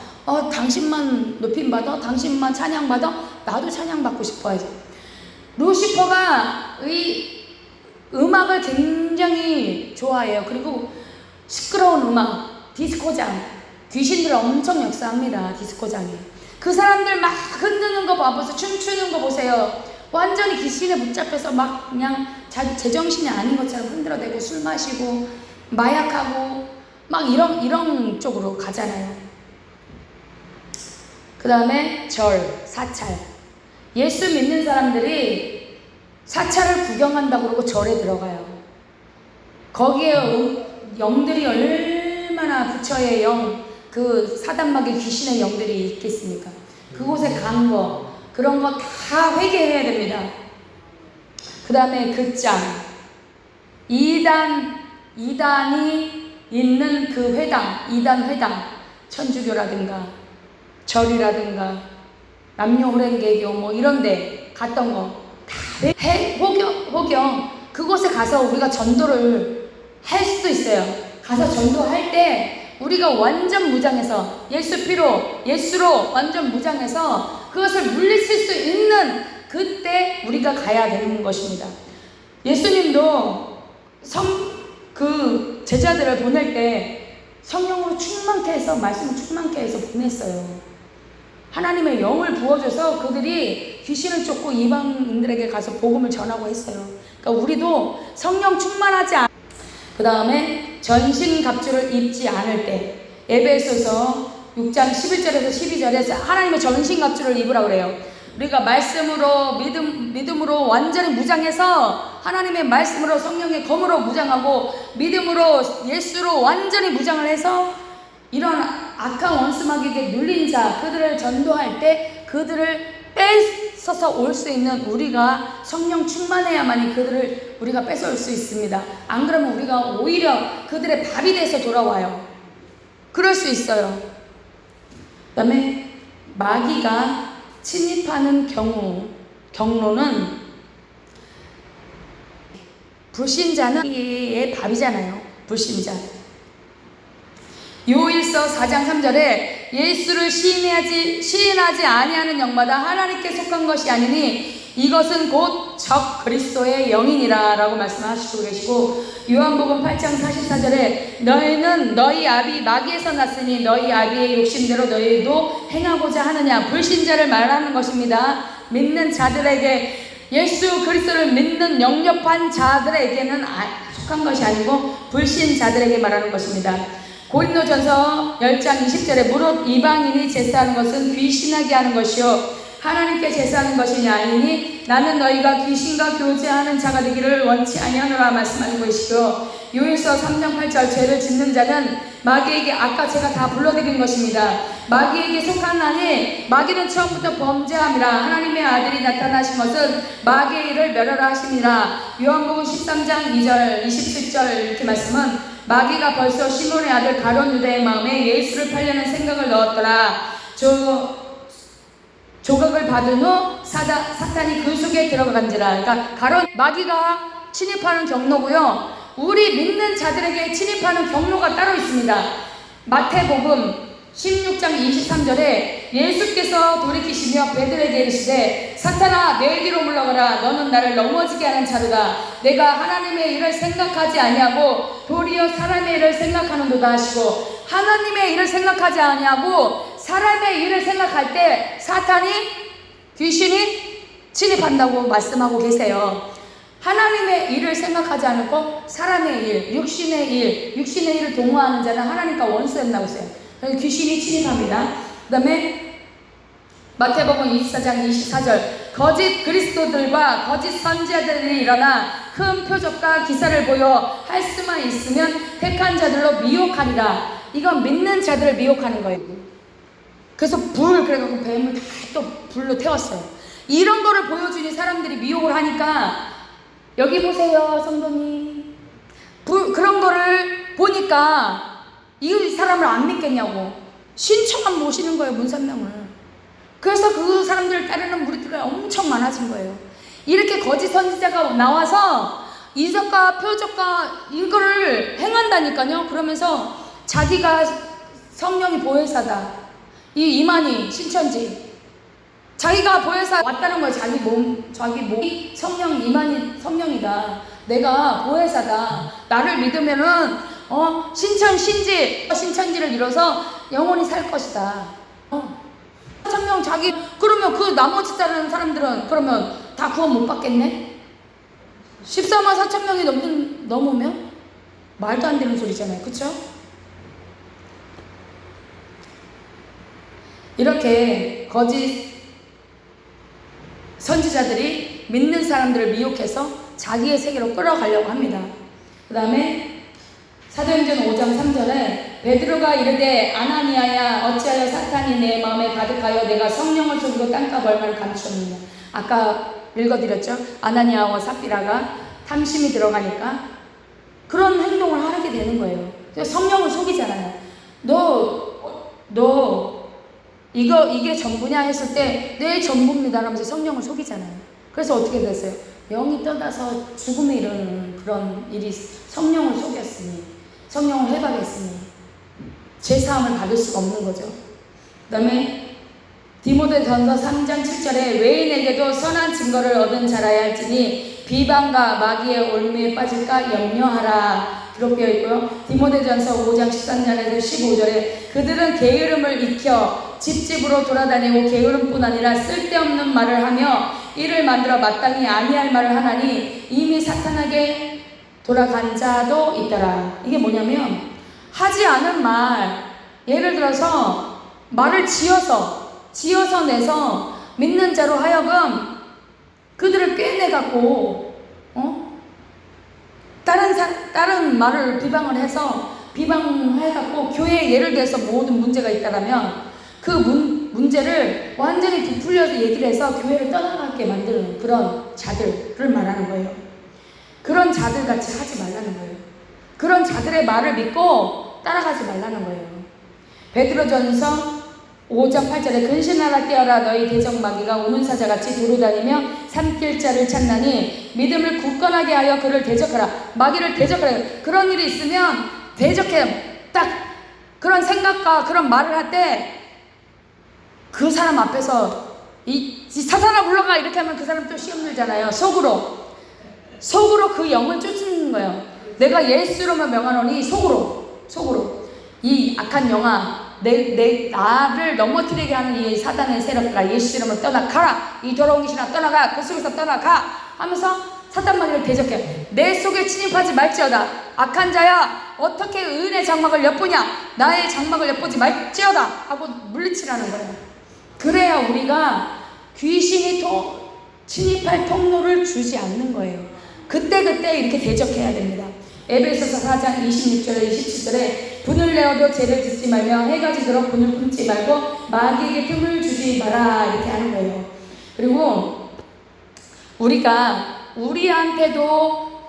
당신만 높임받아, 당신만 찬양받아, 나도 찬양받고 싶어야지. 루시퍼가 이 음악을 굉장히 좋아해요. 그리고 시끄러운 음악, 디스코장, 귀신들 엄청 역사합니다. 디스코장이. 그 사람들 막 흔드는 거 봐보세요. 춤추는 거 보세요. 완전히 귀신에 붙잡혀서 막 그냥 제정신이 아닌 것처럼 흔들어대고 술 마시고 마약하고 막 이런 쪽으로 가잖아요. 그 다음에 사찰. 예수 믿는 사람들이 사찰을 구경한다고 그러고 절에 들어가요. 거기에 영들이 얼마나 부처의 영, 그 사단마귀 귀신의 영들이 있겠습니까? 그곳에 간 거, 그런 거 다 회개해야 됩니다. 그 다음에 극장, 이단이 있는 그 이단 회당, 천주교라든가 절이라든가 남녀호랭개교 뭐 이런데 갔던 거 다 호경, 그곳에 가서 우리가 전도를 할 수도 있어요. 가서 전도할 때 우리가 완전 무장해서 예수로 완전 무장해서 그것을 물리칠 수 있는 그때 우리가 가야 되는 것입니다. 예수님도 그 제자들을 보낼 때 성령으로 충만케 해서, 말씀을 충만케 해서 보냈어요. 하나님의 영을 부어줘서 그들이 귀신을 쫓고 이방인들에게 가서 복음을 전하고 했어요. 그러니까 우리도 성령 충만하지 않. 그 다음에 전신갑주를 입지 않을 때, 에베소서 6장 11절에서 12절에서 하나님의 전신갑주를 입으라고 그래요. 우리가 말씀으로 믿음으로 완전히 무장해서 하나님의 말씀으로 성령의 검으로 무장하고 믿음으로 예수로 완전히 무장을 해서 이런 악한 원수마귀에게 눌린 자, 그들을 전도할 때 그들을 뺏어서 올 수 있는 우리가 성령 충만해야만이 그들을 우리가 뺏어올 수 있습니다. 안 그러면 우리가 오히려 그들의 밥이 돼서 돌아와요. 그럴 수 있어요. 그 다음에 마귀가 침입하는 경로는 불신자는 마귀의 밥이잖아요. 불신자. 요일서 4장 3절에 예수를 시인하지 아니하는 영마다 하나님께 속한 것이 아니니 이것은 곧 적 그리스도의 영이니라 라고 말씀하시고 계시고, 요한복음 8장 44절에 너희는 너희 아비 마귀에서 났으니 너희 아비의 욕심대로 너희도 행하고자 하느냐. 불신자를 말하는 것입니다. 믿는 자들에게, 예수 그리스도를 믿는 영접한 자들에게는 속한 것이 아니고 불신자들에게 말하는 것입니다. 고린도전서 10장 20절에 무릇 이방인이 제사하는 것은 귀신하게 하는 것이요 하나님께 제사하는 것이냐 아니니 나는 너희가 귀신과 교제하는 자가 되기를 원치 아니하노라 말씀하는 것이고, 요일서 3장 8절 죄를 짓는 자는 마귀에게, 아까 제가 다 불러드린 것입니다. 마귀에게 속하나니 마귀는 처음부터 범죄함이라 하나님의 아들이 나타나신 것은 마귀의 일을 멸하라 하심이라. 요한복음 13장 2절 27절 이렇게 말씀은 마귀가 벌써 시몬의 아들 가룟 유다의 마음에 예수를 팔려는 생각을 넣었더라. 조각을 받은 후 사탄이 그 속에 들어간지라. 그러니까 마귀가 침입하는 경로고요. 우리 믿는 자들에게 침입하는 경로가 따로 있습니다. 마태복음 16장 23절에 예수께서 돌이키시며 베드로에게 이르시되 사탄아 내 뒤로 물러가라. 너는 나를 넘어지게 하는 자루다. 내가 하나님의 일을 생각하지 아니하고 도리어 사람의 일을 생각하는도다 하시고, 하나님의 일을 생각하지 아니하고 사람의 일을 생각할 때 사탄이, 귀신이 침입한다고 말씀하고 계세요. 하나님의 일을 생각하지 않고 사람의 일, 육신의 일을 동호하는 자는 하나님과 원수된다고 했어요. 그래서 귀신이 침입합니다. 그 다음에 마태복음 24장 24절, 거짓 그리스도들과 거짓 선지자들이 일어나 큰 표적과 기사를 보여 할 수만 있으면 택한 자들로 미혹하리라. 이건 믿는 자들을 미혹하는 거예요. 그래서 그래갖고 뱀을 다 또 불로 태웠어요. 이런 거를 보여주니 사람들이 미혹을 하니까, 여기 보세요 성도님, 그런 거를 보니까 이 사람을 안 믿겠냐고 신청만 모시는 거예요, 문선명을. 그래서 그 사람들을 따르는 무리들이 엄청 많아진 거예요. 이렇게 거짓 선지자가 나와서 이적과 표적과 이거를 행한다니까요. 그러면서 자기가 성령이 보혜사다, 이 이만희 신천지, 자기가 보혜사 왔다는 거예요. 자기 몸이 이만희 성령이다, 내가 보혜사다, 나를 믿으면은 신천지를 이뤄서 영원히 살 것이다. 4,000명 그러면 그 나머지 다른 사람들은 그러면 다 구원 못 받겠네? 14만 4천 명이 넘으면? 말도 안 되는 소리잖아요. 그쵸? 이렇게 거짓 선지자들이 믿는 사람들을 미혹해서 자기의 세계로 끌어가려고 합니다. 그 다음에 사도행전 5장 3절에 베드로가 이르되 아나니아야 어찌하여 사탄이 내 마음에 가득하여 내가 성령을 속이고 땅값 얼마를 감추었느냐. 아까 읽어드렸죠. 아나니아와 삽비라가 탐심이 들어가니까 그런 행동을 하게 되는 거예요. 성령을 속이잖아요. 이게 전부냐 했을 때 내 전부입니다 하면서 성령을 속이잖아요. 그래서 어떻게 됐어요? 영이 떠나서 죽음에 이르는 그런 일이, 성령을 속였으니, 성령을 해박했으니 죄사함을 받을 수가 없는 거죠. 그 다음에 디모데전서 3장 7절에 외인에게도 선한 증거를 얻은 자라야 할지니 비방과 마귀의 올무에 빠질까 염려하라 기록되어 있고요. 디모데전서 5장 13절에서 15절에 그들은 게으름을 익혀 집집으로 돌아다니고 게으름뿐 아니라 쓸데없는 말을 하며 이를 만들어 마땅히 아니할 말을 하나니 이미 사탄에게 돌아간 자도 있더라. 이게 뭐냐면 하지 않은 말, 예를 들어서 말을 지어서 내서 믿는 자로 하여금 그들을 꿰내갖고 다른 말을 비방해갖고 교회에 예를 들어서 모든 문제가 있다면 그 문제를 완전히 부풀려서 얘기를 해서 교회를 떠나가게 만드는 그런 자들을 말하는 거예요. 그런 자들 같이 하지 말라는 거예요. 그런 자들의 말을 믿고 따라가지 말라는 거예요. 베드로전서 5장 8절에 근신하라 뛰어라 너희 대적 마귀가 우문사자같이 두루다니며 삼킬 자를 찾나니 믿음을 굳건하게 하여 그를 대적하라. 마귀를 대적하라. 그런 일이 있으면 대적해. 딱 그런 생각과 그런 말을 할 때 그 사람 앞에서 이 사탄아 물러가 이렇게 하면 그 사람 또 시험 들잖아요. 속으로 그 영을 쫓는 거예요. 내가 예수로만 명하노니 속으로 이 악한 영아, 나를 넘어뜨리게 하는 이 사단의 세력들아 예수 이름으로 떠나가라. 이 더러운 귀신아 떠나가. 그 속에서 떠나가 하면서 사단 마귀를 대적해. 내 속에 침입하지 말지어다. 악한 자야 어떻게 의인의 장막을 엿보냐. 나의 장막을 엿보지 말지어다 하고 물리치라는 거예요. 그래야 우리가 귀신이 침입할 통로를 주지 않는 거예요. 그때 이렇게 대적해야 됩니다. 에베소서 4장 26절에 27절에 분을 내어도 죄를 짓지 말며 해가 지도록 분을 품지 말고 마귀에게 틈을 주지 마라 이렇게 하는 거예요. 그리고 우리한테도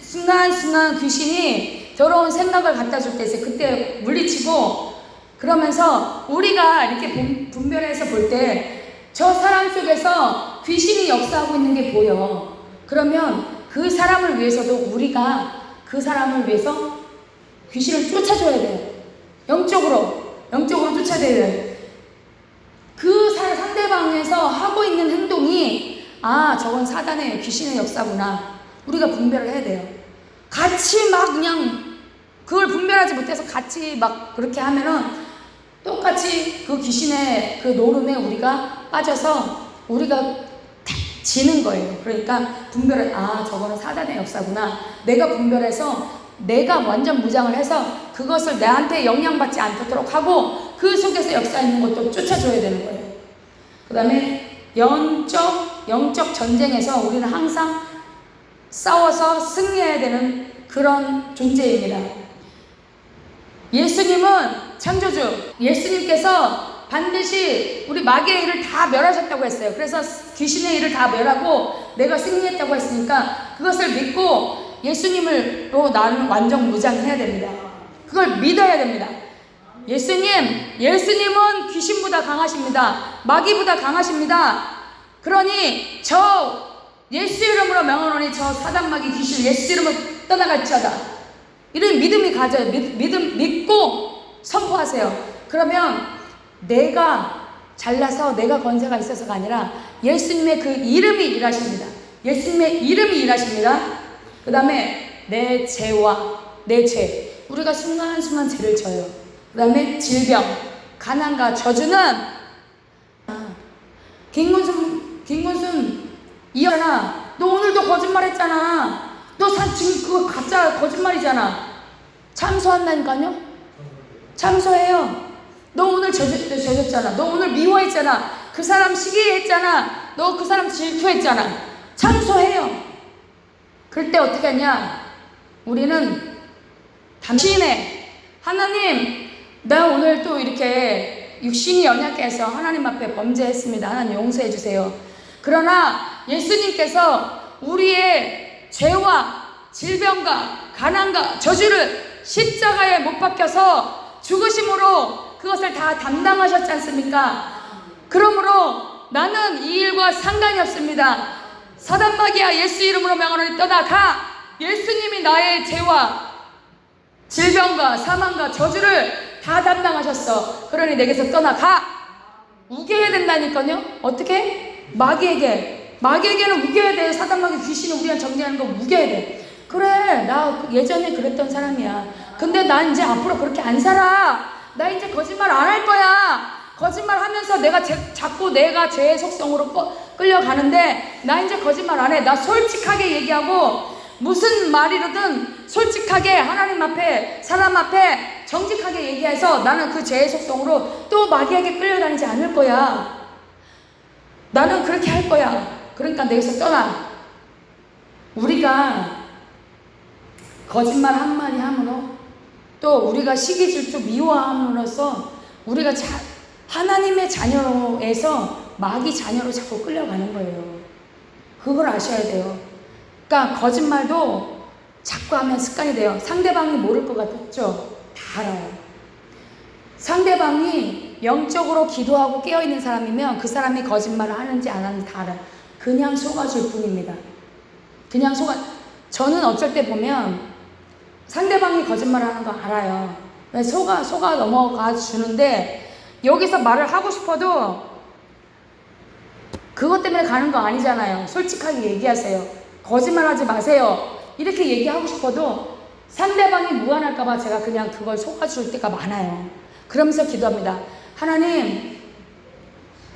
순간순간 귀신이 더러운 생각을 갖다 줄 때 있어요. 그때 물리치고 그러면서 우리가 이렇게 분별해서 볼 때 저 사람 속에서 귀신이 역사하고 있는 게 보여. 그러면 그 사람을 위해서도 우리가 그 사람을 위해서 귀신을 쫓아줘야 돼요. 영적으로 쫓아줘야 돼요. 그 상대방에서 하고 있는 행동이 저건 사단의 귀신의 역사구나. 우리가 분별을 해야 돼요. 같이 막 그냥 그걸 분별하지 못해서 같이 막 그렇게 하면은 똑같이 그 귀신의 그 노름에 우리가 빠져서 우리가 지는 거예요. 그러니까 분별을 저거는 사단의 역사구나. 내가 분별해서 내가 완전 무장을 해서 그것을 나한테 영향받지 않도록 하고 그 속에서 역사있는 것도 쫓아줘야 되는 거예요. 그 다음에 영적 전쟁에서 우리는 항상 싸워서 승리해야 되는 그런 존재입니다. 예수님은 창조주, 예수님께서 반드시 우리 마귀의 일을 다 멸하셨다고 했어요. 그래서 귀신의 일을 다 멸하고 내가 승리했다고 했으니까 그것을 믿고 예수님으로 나는 완전 무장해야 됩니다. 그걸 믿어야 됩니다. 예수님은 귀신보다 강하십니다. 마귀보다 강하십니다. 그러니 저 예수 이름으로 명하노니 저 사단 마귀 귀신 예수 이름으로 떠나갈지어다. 이런 믿음이 가져요. 믿고 선포하세요. 그러면 내가 잘나서 내가 권세가 있어서가 아니라 예수님의 그 이름이 일하십니다. 예수님의 이름이 일하십니다. 그 다음에 내 죄와 내 죄. 우리가 순간순간 죄를 져요. 그 다음에 질병, 가난과 저주는 김군순 이현아, 너 오늘도 거짓말했잖아. 너 지금 그거 가짜 거짓말이잖아. 참소한다니까요? 참소해요. 너 오늘 져졌잖아. 너 오늘 미워했잖아. 그 사람 시기했잖아. 너 그 사람 질투했잖아. 참소해요. 그럴 때 어떻게 하냐? 우리는 당신의 하나님, 나 오늘 또 이렇게 육신이 연약해서 하나님 앞에 범죄했습니다. 하나님 용서해 주세요. 그러나 예수님께서 우리의 죄와 질병과 가난과 저주를 십자가에 못 박혀서 죽으심으로 그것을 다 담당하셨지 않습니까? 그러므로 나는 이 일과 상관이 없습니다. 사단 마귀야 예수 이름으로 명하노니 떠나가. 예수님이 나의 죄와 질병과 사망과 저주를 다 담당하셨어. 그러니 내게서 떠나가. 우겨야 된다니까요. 어떻게? 마귀에게는 우겨야 돼. 사단 마귀 귀신은 우리가 정리하는 거 우겨야 돼. 그래, 나 예전에 그랬던 사람이야. 근데 난 이제 앞으로 그렇게 안 살아. 나 이제 거짓말 안 할 거야. 거짓말 하면서 자꾸 내가 죄의 속성으로 끌려가는데 나 이제 거짓말 안 해. 나 솔직하게 얘기하고 무슨 말이든 솔직하게 하나님 앞에 사람 앞에 정직하게 얘기해서 나는 그 죄의 속성으로 또 마귀에게 끌려다니지 않을 거야. 나는 그렇게 할 거야. 그러니까 내게서 떠나. 우리가 거짓말 한마디 함으로 또 우리가 시기 질투 미워함으로써 우리가 하나님의 자녀에서 마귀 자녀로 자꾸 끌려가는 거예요. 그걸 아셔야 돼요. 그러니까 거짓말도 자꾸 하면 습관이 돼요. 상대방이 모를 것 같죠? 다 알아요. 상대방이 영적으로 기도하고 깨어있는 사람이면 그 사람이 거짓말을 하는지 안 하는지 다 알아요. 그냥 속아줄 뿐입니다. 저는 어쩔 때 보면 상대방이 거짓말을 하는 거 알아요. 속아 넘어가 주는데 여기서 말을 하고 싶어도 그것 때문에 가는 거 아니잖아요. 솔직하게 얘기하세요. 거짓말하지 마세요. 이렇게 얘기하고 싶어도 상대방이 무안할까봐 제가 그냥 그걸 속아줄 때가 많아요. 그러면서 기도합니다. 하나님,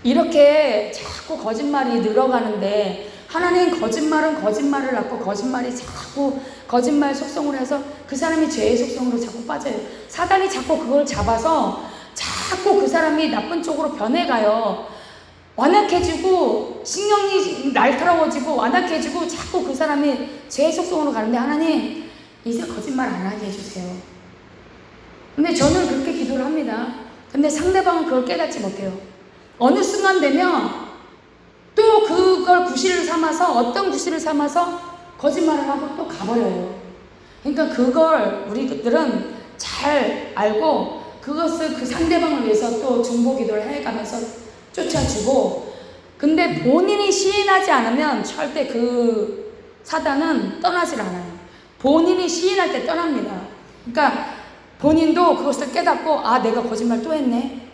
이렇게 자꾸 거짓말이 늘어가는데 하나님, 거짓말은 거짓말을 낳고 거짓말이 자꾸 거짓말 속성으로 해서 그 사람이 죄의 속성으로 자꾸 빠져요. 사단이 자꾸 그걸 잡아서 자꾸 그 사람이 나쁜 쪽으로 변해가요. 완악해지고 신경이 날카로워지고 완악해지고 자꾸 그 사람이 죄의 속성으로 가는데 하나님, 이제 거짓말 안 하게 해주세요. 근데 저는 그렇게 기도를 합니다. 근데 상대방은 그걸 깨닫지 못해요. 어느 순간 되면 또 그걸 구실을 삼아서 어떤 구실을 삼아서 거짓말을 하고 또 가버려요. 그러니까 그걸 우리들은 잘 알고 그것을 그 상대방을 위해서 또 중보 기도를 해가면서 쫓아주고, 근데 본인이 시인하지 않으면 절대 그 사단은 떠나질 않아요. 본인이 시인할 때 떠납니다. 그러니까 본인도 그것을 깨닫고, 아, 내가 거짓말 또 했네.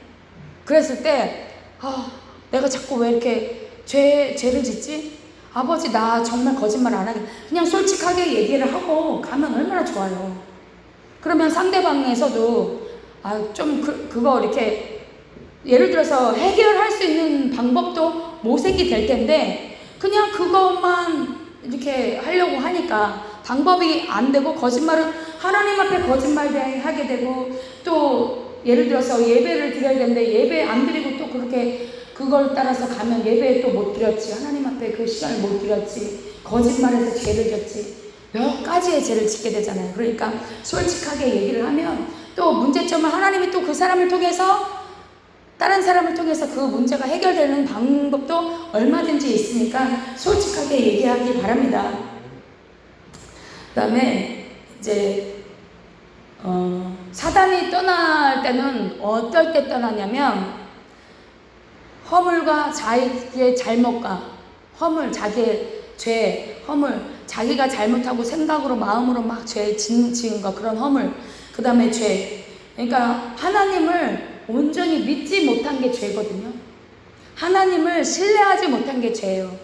그랬을 때, 아, 내가 자꾸 왜 이렇게 죄를 짓지? 아버지, 나 정말 거짓말 안 하게. 그냥 솔직하게 얘기를 하고 가면 얼마나 좋아요. 그러면 상대방에서도, 아, 좀 그거 이렇게, 예를 들어서 해결할 수 있는 방법도 모색이 될 텐데, 그냥 그것만 이렇게 하려고 하니까 방법이 안 되고, 거짓말은 하나님 앞에 거짓말하게 되고, 또 예를 들어서 예배를 드려야 되는데 예배 안 드리고 또 그렇게 그걸 따라서 가면 예배에 또 못 드렸지, 하나님 앞에 그 시간을 못 드렸지, 거짓말해서 죄를 졌지, 몇 가지의 죄를 짓게 되잖아요. 그러니까 솔직하게 얘기를 하면 또 문제점을 하나님이 또 그 사람을 통해서, 다른 사람을 통해서 그 문제가 해결되는 방법도 얼마든지 있으니까 솔직하게 얘기하기 바랍니다. 그 다음에 이제 사단이 떠날 때는 어떨 때 떠나냐면, 허물과 자기의 잘못과 허물, 자기의 죄, 허물, 자기가 잘못하고 생각으로 마음으로 막 죄 지은 거, 그런 허물, 그 다음에 죄. 그러니까 하나님을 온전히 믿지 못한 게 죄거든요. 하나님을 신뢰하지 못한 게 죄예요.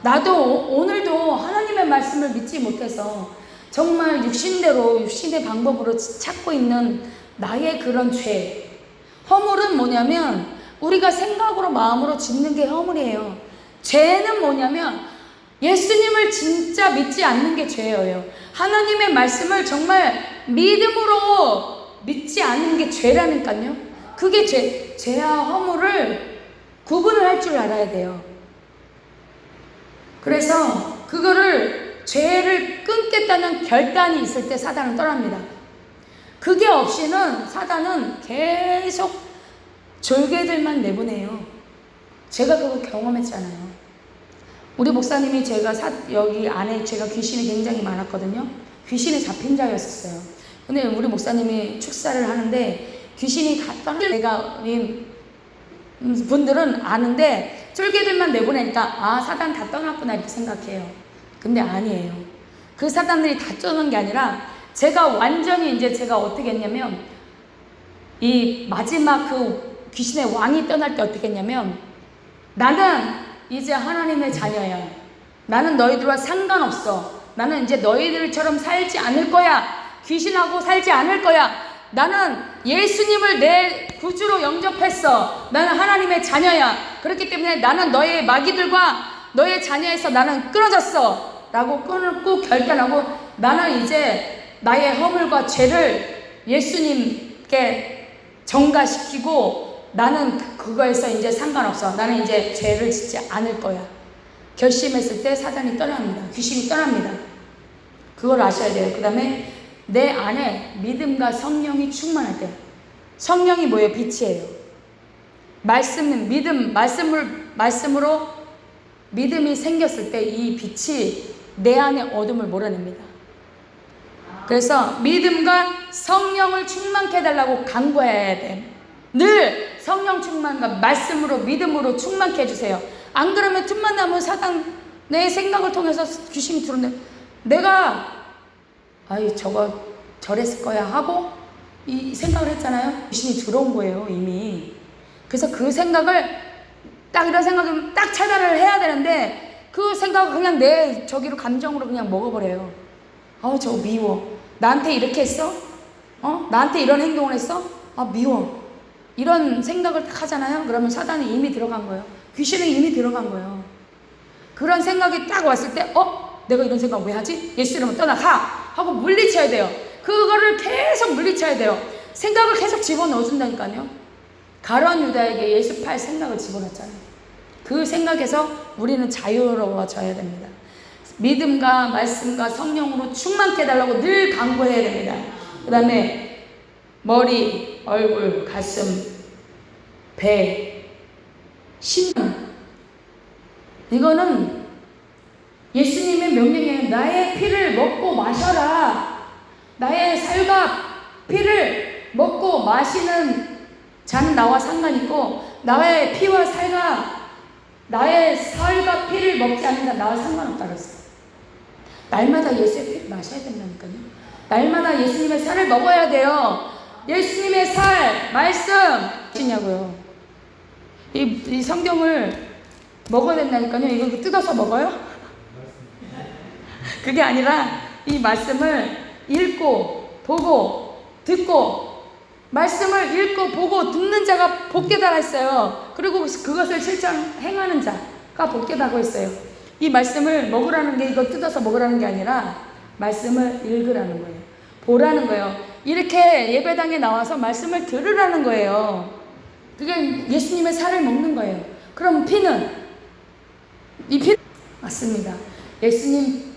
나도 오늘도 하나님의 말씀을 믿지 못해서 정말 육신의 방법으로 찾고 있는 나의 그런 죄. 허물은 뭐냐면 우리가 생각으로 마음으로 짓는 게 허물이에요. 죄는 뭐냐면 예수님을 진짜 믿지 않는 게 죄예요. 하나님의 말씀을 정말 믿음으로 믿지 않는 게 죄라니까요. 그게 죄와 허물을 구분을 할 줄 알아야 돼요. 그래서 그거를, 죄를 끊겠다는 결단이 있을 때 사단은 떠납니다. 그게 없이는 사단은 계속 졸개들만 내보내요. 제가 그거 경험했잖아요. 우리 목사님이 여기 안에 제가 귀신이 굉장히 많았거든요. 귀신에 잡힌 자였었어요. 근데 우리 목사님이 축사를 하는데 귀신이 다 떠나, 내가 분들은 아는데 쫄개들만 내보내니까, 아, 사단 다 떠났구나 이렇게 생각해요. 근데 아니에요. 그 사단들이 다 떠난 게 아니라 제가 완전히 이제 제가 어떻게 했냐면, 이 마지막 그 귀신의 왕이 떠날 때 어떻게 했냐면, 나는 이제 하나님의 자녀야. 나는 너희들과 상관없어. 나는 이제 너희들처럼 살지 않을 거야. 귀신하고 살지 않을 거야. 나는 예수님을 내 구주로 영접했어. 나는 하나님의 자녀야. 그렇기 때문에 나는 너의 마귀들과 너의 자녀에서 나는 끊어졌어 라고 끊고 결단하고, 나는 이제 나의 허물과 죄를 예수님께 전가시키고, 나는 그거에서 이제 상관없어. 나는 이제 죄를 짓지 않을 거야. 결심했을 때 사단이 떠납니다. 귀신이 떠납니다. 그걸 아셔야 돼요. 그 다음에 내 안에 믿음과 성령이 충만할 때, 성령이 뭐예요? 빛이에요. 말씀으로 믿음이 생겼을 때 이 빛이 내 안에 어둠을 몰아냅니다. 그래서 믿음과 성령을 충만케 해달라고 간구해야 돼. 늘 성령 충만과 말씀으로, 믿음으로 충만케 해주세요. 안 그러면 틈만 나면 사단, 내 생각을 통해서 귀신이 들어오는데, 내가 아이 저거 저랬을 거야 하고 이 생각을 했잖아요. 귀신이 들어온 거예요 이미. 그래서 그 생각을 딱, 이런 생각이면 딱 차단을 해야 되는데, 그 생각을 그냥 내 저기로 감정으로 그냥 먹어버려요. 저거 미워. 나한테 이렇게 했어? 나한테 이런 행동을 했어? 미워. 이런 생각을 딱 하잖아요. 그러면 사단이 이미 들어간 거예요. 귀신은 이미 들어간 거예요. 그런 생각이 딱 왔을 때, 내가 이런 생각 왜 하지? 예수 이름으로 떠나가! 하고 물리쳐야 돼요. 그거를 계속 물리쳐야 돼요. 생각을 계속 집어넣어준다니까요. 가룟 유다에게 예수 팔 생각을 집어넣었잖아요. 그 생각에서 우리는 자유로워져야 됩니다. 믿음과 말씀과 성령으로 충만케 해달라고 늘 간구해야 됩니다. 그 다음에 머리, 얼굴, 가슴, 배, 심장, 이거는 예수님의 명령이에요. 나의 피를 먹고 마셔라. 나의 살과 피를 먹고 마시는 자는 나와 상관있고, 나의 피와 나의 살과 피를 먹지 않는 자는 나와 상관없다 그랬어요. 날마다 예수의 피를 마셔야 된다니까요. 날마다 예수님의 살을 먹어야 돼요. 예수님의 살, 말씀 시냐고요. 이 성경을 먹어야 된다니까요. 이거 뜯어서 먹어요? 그게 아니라 이 말씀을 읽고 보고 듣고, 말씀을 읽고 보고 듣는 자가 복게 달하 했어요. 그리고 그것을 실천 행하는 자가 복게 달고 있어요. 이 말씀을 먹으라는 게 이거 뜯어서 먹으라는 게 아니라 말씀을 읽으라는 거예요. 보라는 거예요. 이렇게 예배당에 나와서 말씀을 들으라는 거예요. 그게 예수님의 살을 먹는 거예요. 그럼 피는? 이 피 맞습니다. 예수님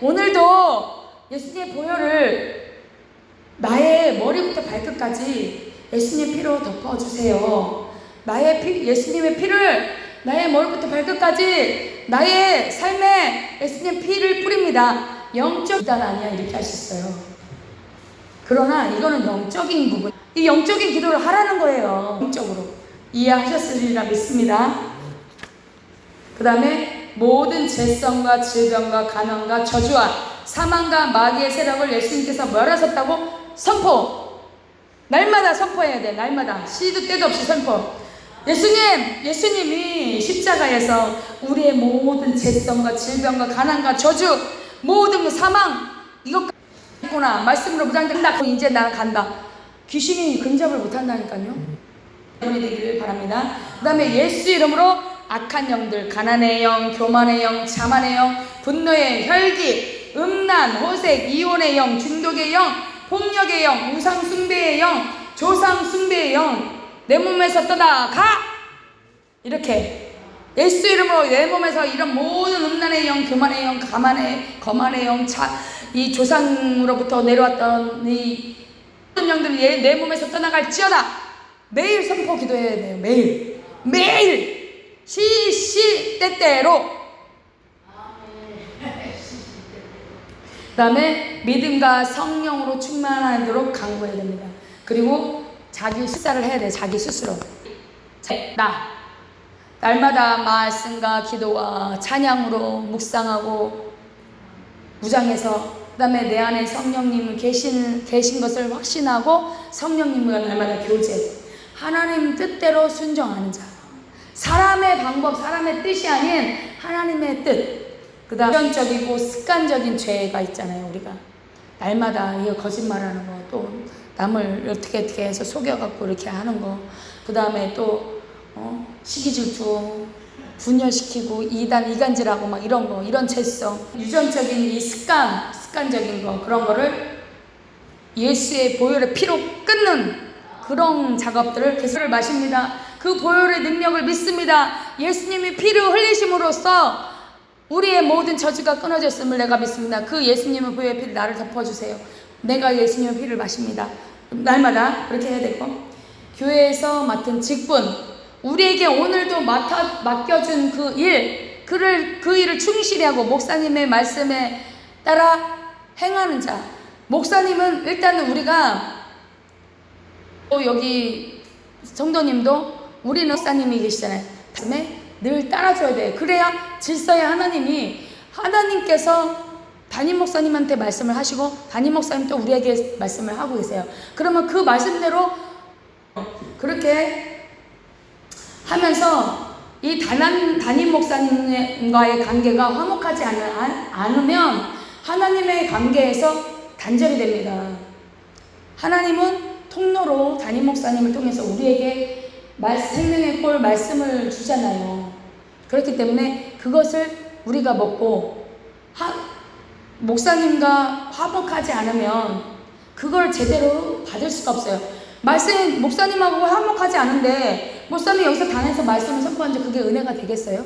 오늘도 예수님의 보혈을 나의 머리부터 발끝까지 예수님의 피로 덮어주세요. 예수님의 피를 나의 머리부터 발끝까지 나의 삶에 예수님의 피를 뿌립니다. 영적 기도는 아니야, 이렇게 할 수 있어요. 그러나 이거는 영적인 부분, 이 영적인 기도를 하라는 거예요. 영적으로 이해하셨으리라 믿습니다. 그 다음에 모든 죄성과 질병과 간염과 저주와 사망과 마귀의 세력을 예수님께서 멸하셨다고 선포. 날마다 선포해야 돼. 날마다 시도 때도 없이 선포. 예수님이 십자가에서 우리의 모든 죄성과 질병과 가난과 저주, 모든 사망, 이것 했구나. 말씀으로 무장된다. 이제 나 간다. 귀신이 근접을 못한다니까요. 여러분이 되기를 바랍니다. 그 다음에 예수 이름으로 악한 영들, 가난의 영, 교만의 영, 자만의 영, 분노의 혈기, 음란, 호색, 이혼의 영, 중독의 영, 폭력의 영, 우상 숭배의 영, 조상 숭배의 영, 내 몸에서 떠나가! 이렇게 예수 이름으로 내 몸에서 이런 모든 음란의 영, 교만의 영, 거만의 영, 이 조상으로부터 내려왔던 이 모든 영들이 내 몸에서 떠나갈지어다. 매일 선포 기도해야 돼요. 매일 때때로. 그 다음에 믿음과 성령으로 충만하도록 강구해야 됩니다. 그리고 자기 수사를 해야 돼. 자기 스스로. 날마다 말씀과 기도와 찬양으로 묵상하고 무장해서, 그 다음에 내 안에 성령님을 계신 것을 확신하고 성령님과 날마다 교제, 하나님 뜻대로 순종하는 자, 사람의 방법, 사람의 뜻이 아닌 하나님의 뜻. 그 다음 유전적이고 습관적인 죄가 있잖아요. 우리가 날마다 이거 거짓말하는 거, 또 남을 어떻게 해서 속여갖고 이렇게 하는 거, 그 다음에 또 시기질투, 분열시키고 이간질하고 막 이런 거, 이런 죄성, 유전적인 이 습관적인 거, 그런 거를 예수의 보혈의 피로 끊는 그런 작업들을 계속 마십니다. 그 보혈의 능력을 믿습니다. 예수님이 피를 흘리심으로써 우리의 모든 저주가 끊어졌음을 내가 믿습니다. 그 예수님의 보혈의 피를 나를 덮어주세요. 내가 예수님의 피를 마십니다. 날마다 그렇게 해야 되고, 교회에서 맡은 직분, 우리에게 오늘도 맡겨준 그 일을 충실히 하고 목사님의 말씀에 따라 행하는 자. 목사님은 일단은 우리가, 또 여기 성도님도 우리는 목사님이 계시잖아요. 말씀에 늘 따라줘야 돼. 그래야 질서의 하나님께서 담임 목사님한테 말씀을 하시고 담임 목사님 또 우리에게 말씀을 하고 계세요. 그러면 그 말씀대로 그렇게 하면서 이 담임 목사님과의 관계가 화목하지 않으면 하나님의 관계에서 단절이 됩니다. 하나님은 통로로 담임 목사님을 통해서 우리에게 생명의 꼴 말씀을 주잖아요. 그렇기 때문에 그것을 우리가 먹고 목사님과 화목하지 않으면 그걸 제대로 받을 수가 없어요. 목사님하고 화목하지 않은데 목사님 여기서 당해서 말씀을 선포한 지 그게 은혜가 되겠어요?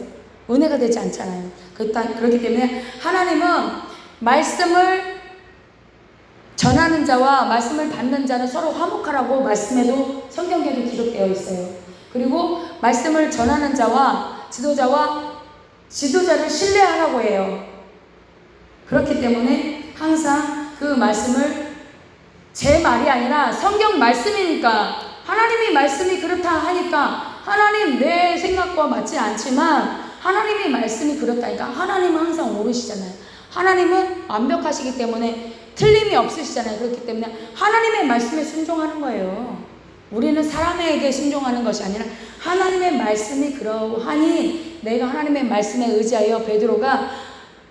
은혜가 되지 않잖아요. 그렇기 때문에 하나님은 말씀을 전하는 자와 말씀을 받는 자는 서로 화목하라고 말씀에도 성경에도 기록되어 있어요. 그리고 말씀을 전하는 자와 지도자를 신뢰하라고 해요. 그렇기 때문에 항상 그 말씀을 제 말이 아니라 성경 말씀이니까, 하나님이 말씀이 그렇다 하니까, 하나님 내 생각과 맞지 않지만 하나님의 말씀이 그렇다니까, 하나님은 항상 옳으시잖아요. 하나님은 완벽하시기 때문에 틀림이 없으시잖아요. 그렇기 때문에 하나님의 말씀에 순종하는 거예요. 우리는 사람에게 순종하는 것이 아니라 하나님의 말씀이 그러하니, 내가 하나님의 말씀에 의지하여, 베드로가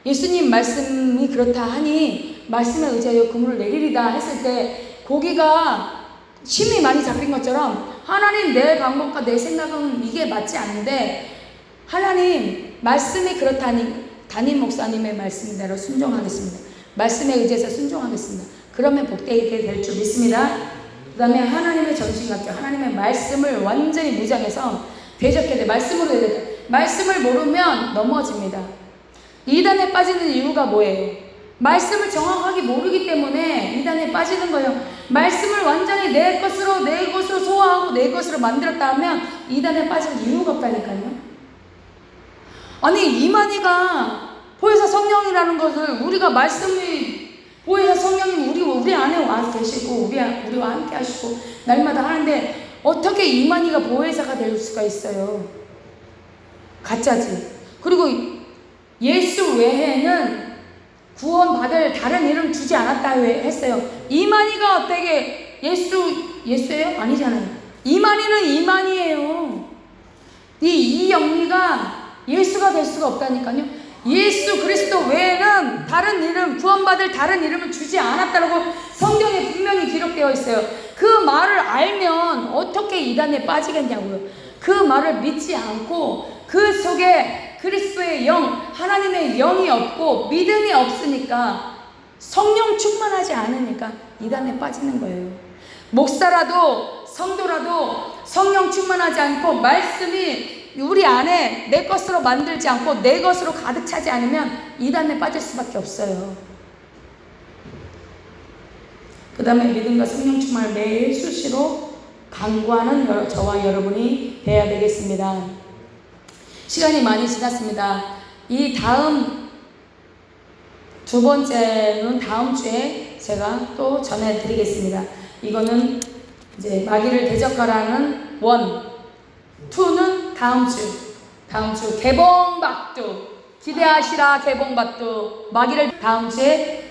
예수님 말씀이 그렇다 하니 말씀에 의지하여 그물을 내리리다 했을 때 고기가 힘이 많이 잡힌 것처럼, 하나님 내 방법과 내 생각은 이게 맞지 않는데 하나님 말씀이 그렇다니 담임 목사님의 말씀대로 순종하겠습니다. 말씀에 의지해서 순종하겠습니다. 그러면 복되게 될 줄 믿습니다. 그 다음에 하나님의 전신갑주, 하나님의 말씀을 완전히 무장해서 대적해야 돼. 말씀으로 해야 돼. 말씀을 모르면 넘어집니다. 이단에 빠지는 이유가 뭐예요? 말씀을 정확하게 모르기 때문에 이단에 빠지는 거예요. 말씀을 완전히 내 것으로 소화하고 내 것으로 만들었다 하면 이단에 빠질 이유가 없다니까요. 아니, 이만희가 보혜사 성령이라는 것을 우리가 말씀이, 보혜사 성령님 우리 안에 와 계시고 우리와 함께 하시고 날마다 하는데 어떻게 이만희가 보혜사가 될 수가 있어요? 가짜지. 그리고 예수 외에는 구원받을 다른 이름 주지 않았다 했어요. 이만희가 어떻게 예수예요? 아니잖아요. 이만희는 이만희예요. 이 영리가 예수가 될 수가 없다니까요. 예수 그리스도 외에는 다른 이름, 구원받을 다른 이름을 주지 않았다고 성경에 분명히 기록되어 있어요. 그 말을 알면 어떻게 이단에 빠지겠냐고요. 그 말을 믿지 않고 그 속에 그리스도의 영, 하나님의 영이 없고 믿음이 없으니까, 성령 충만하지 않으니까 이단에 빠지는 거예요. 목사라도 성도라도 성령 충만하지 않고 말씀이 우리 안에 내 것으로 만들지 않고 내 것으로 가득 차지 않으면 이단에 빠질 수밖에 없어요. 그 다음에 믿음과 성령 충만을 매일 수시로 강구하는 저와 여러분이 되어야 되겠습니다. 시간이 많이 지났습니다. 이 다음 두 번째는 다음 주에 제가 또 전해드리겠습니다. 이거는 이제 마귀를 대적하라는 1, 2는 다음 주 개봉박두 기대하시라. 개봉박두 마귀를 다음 주에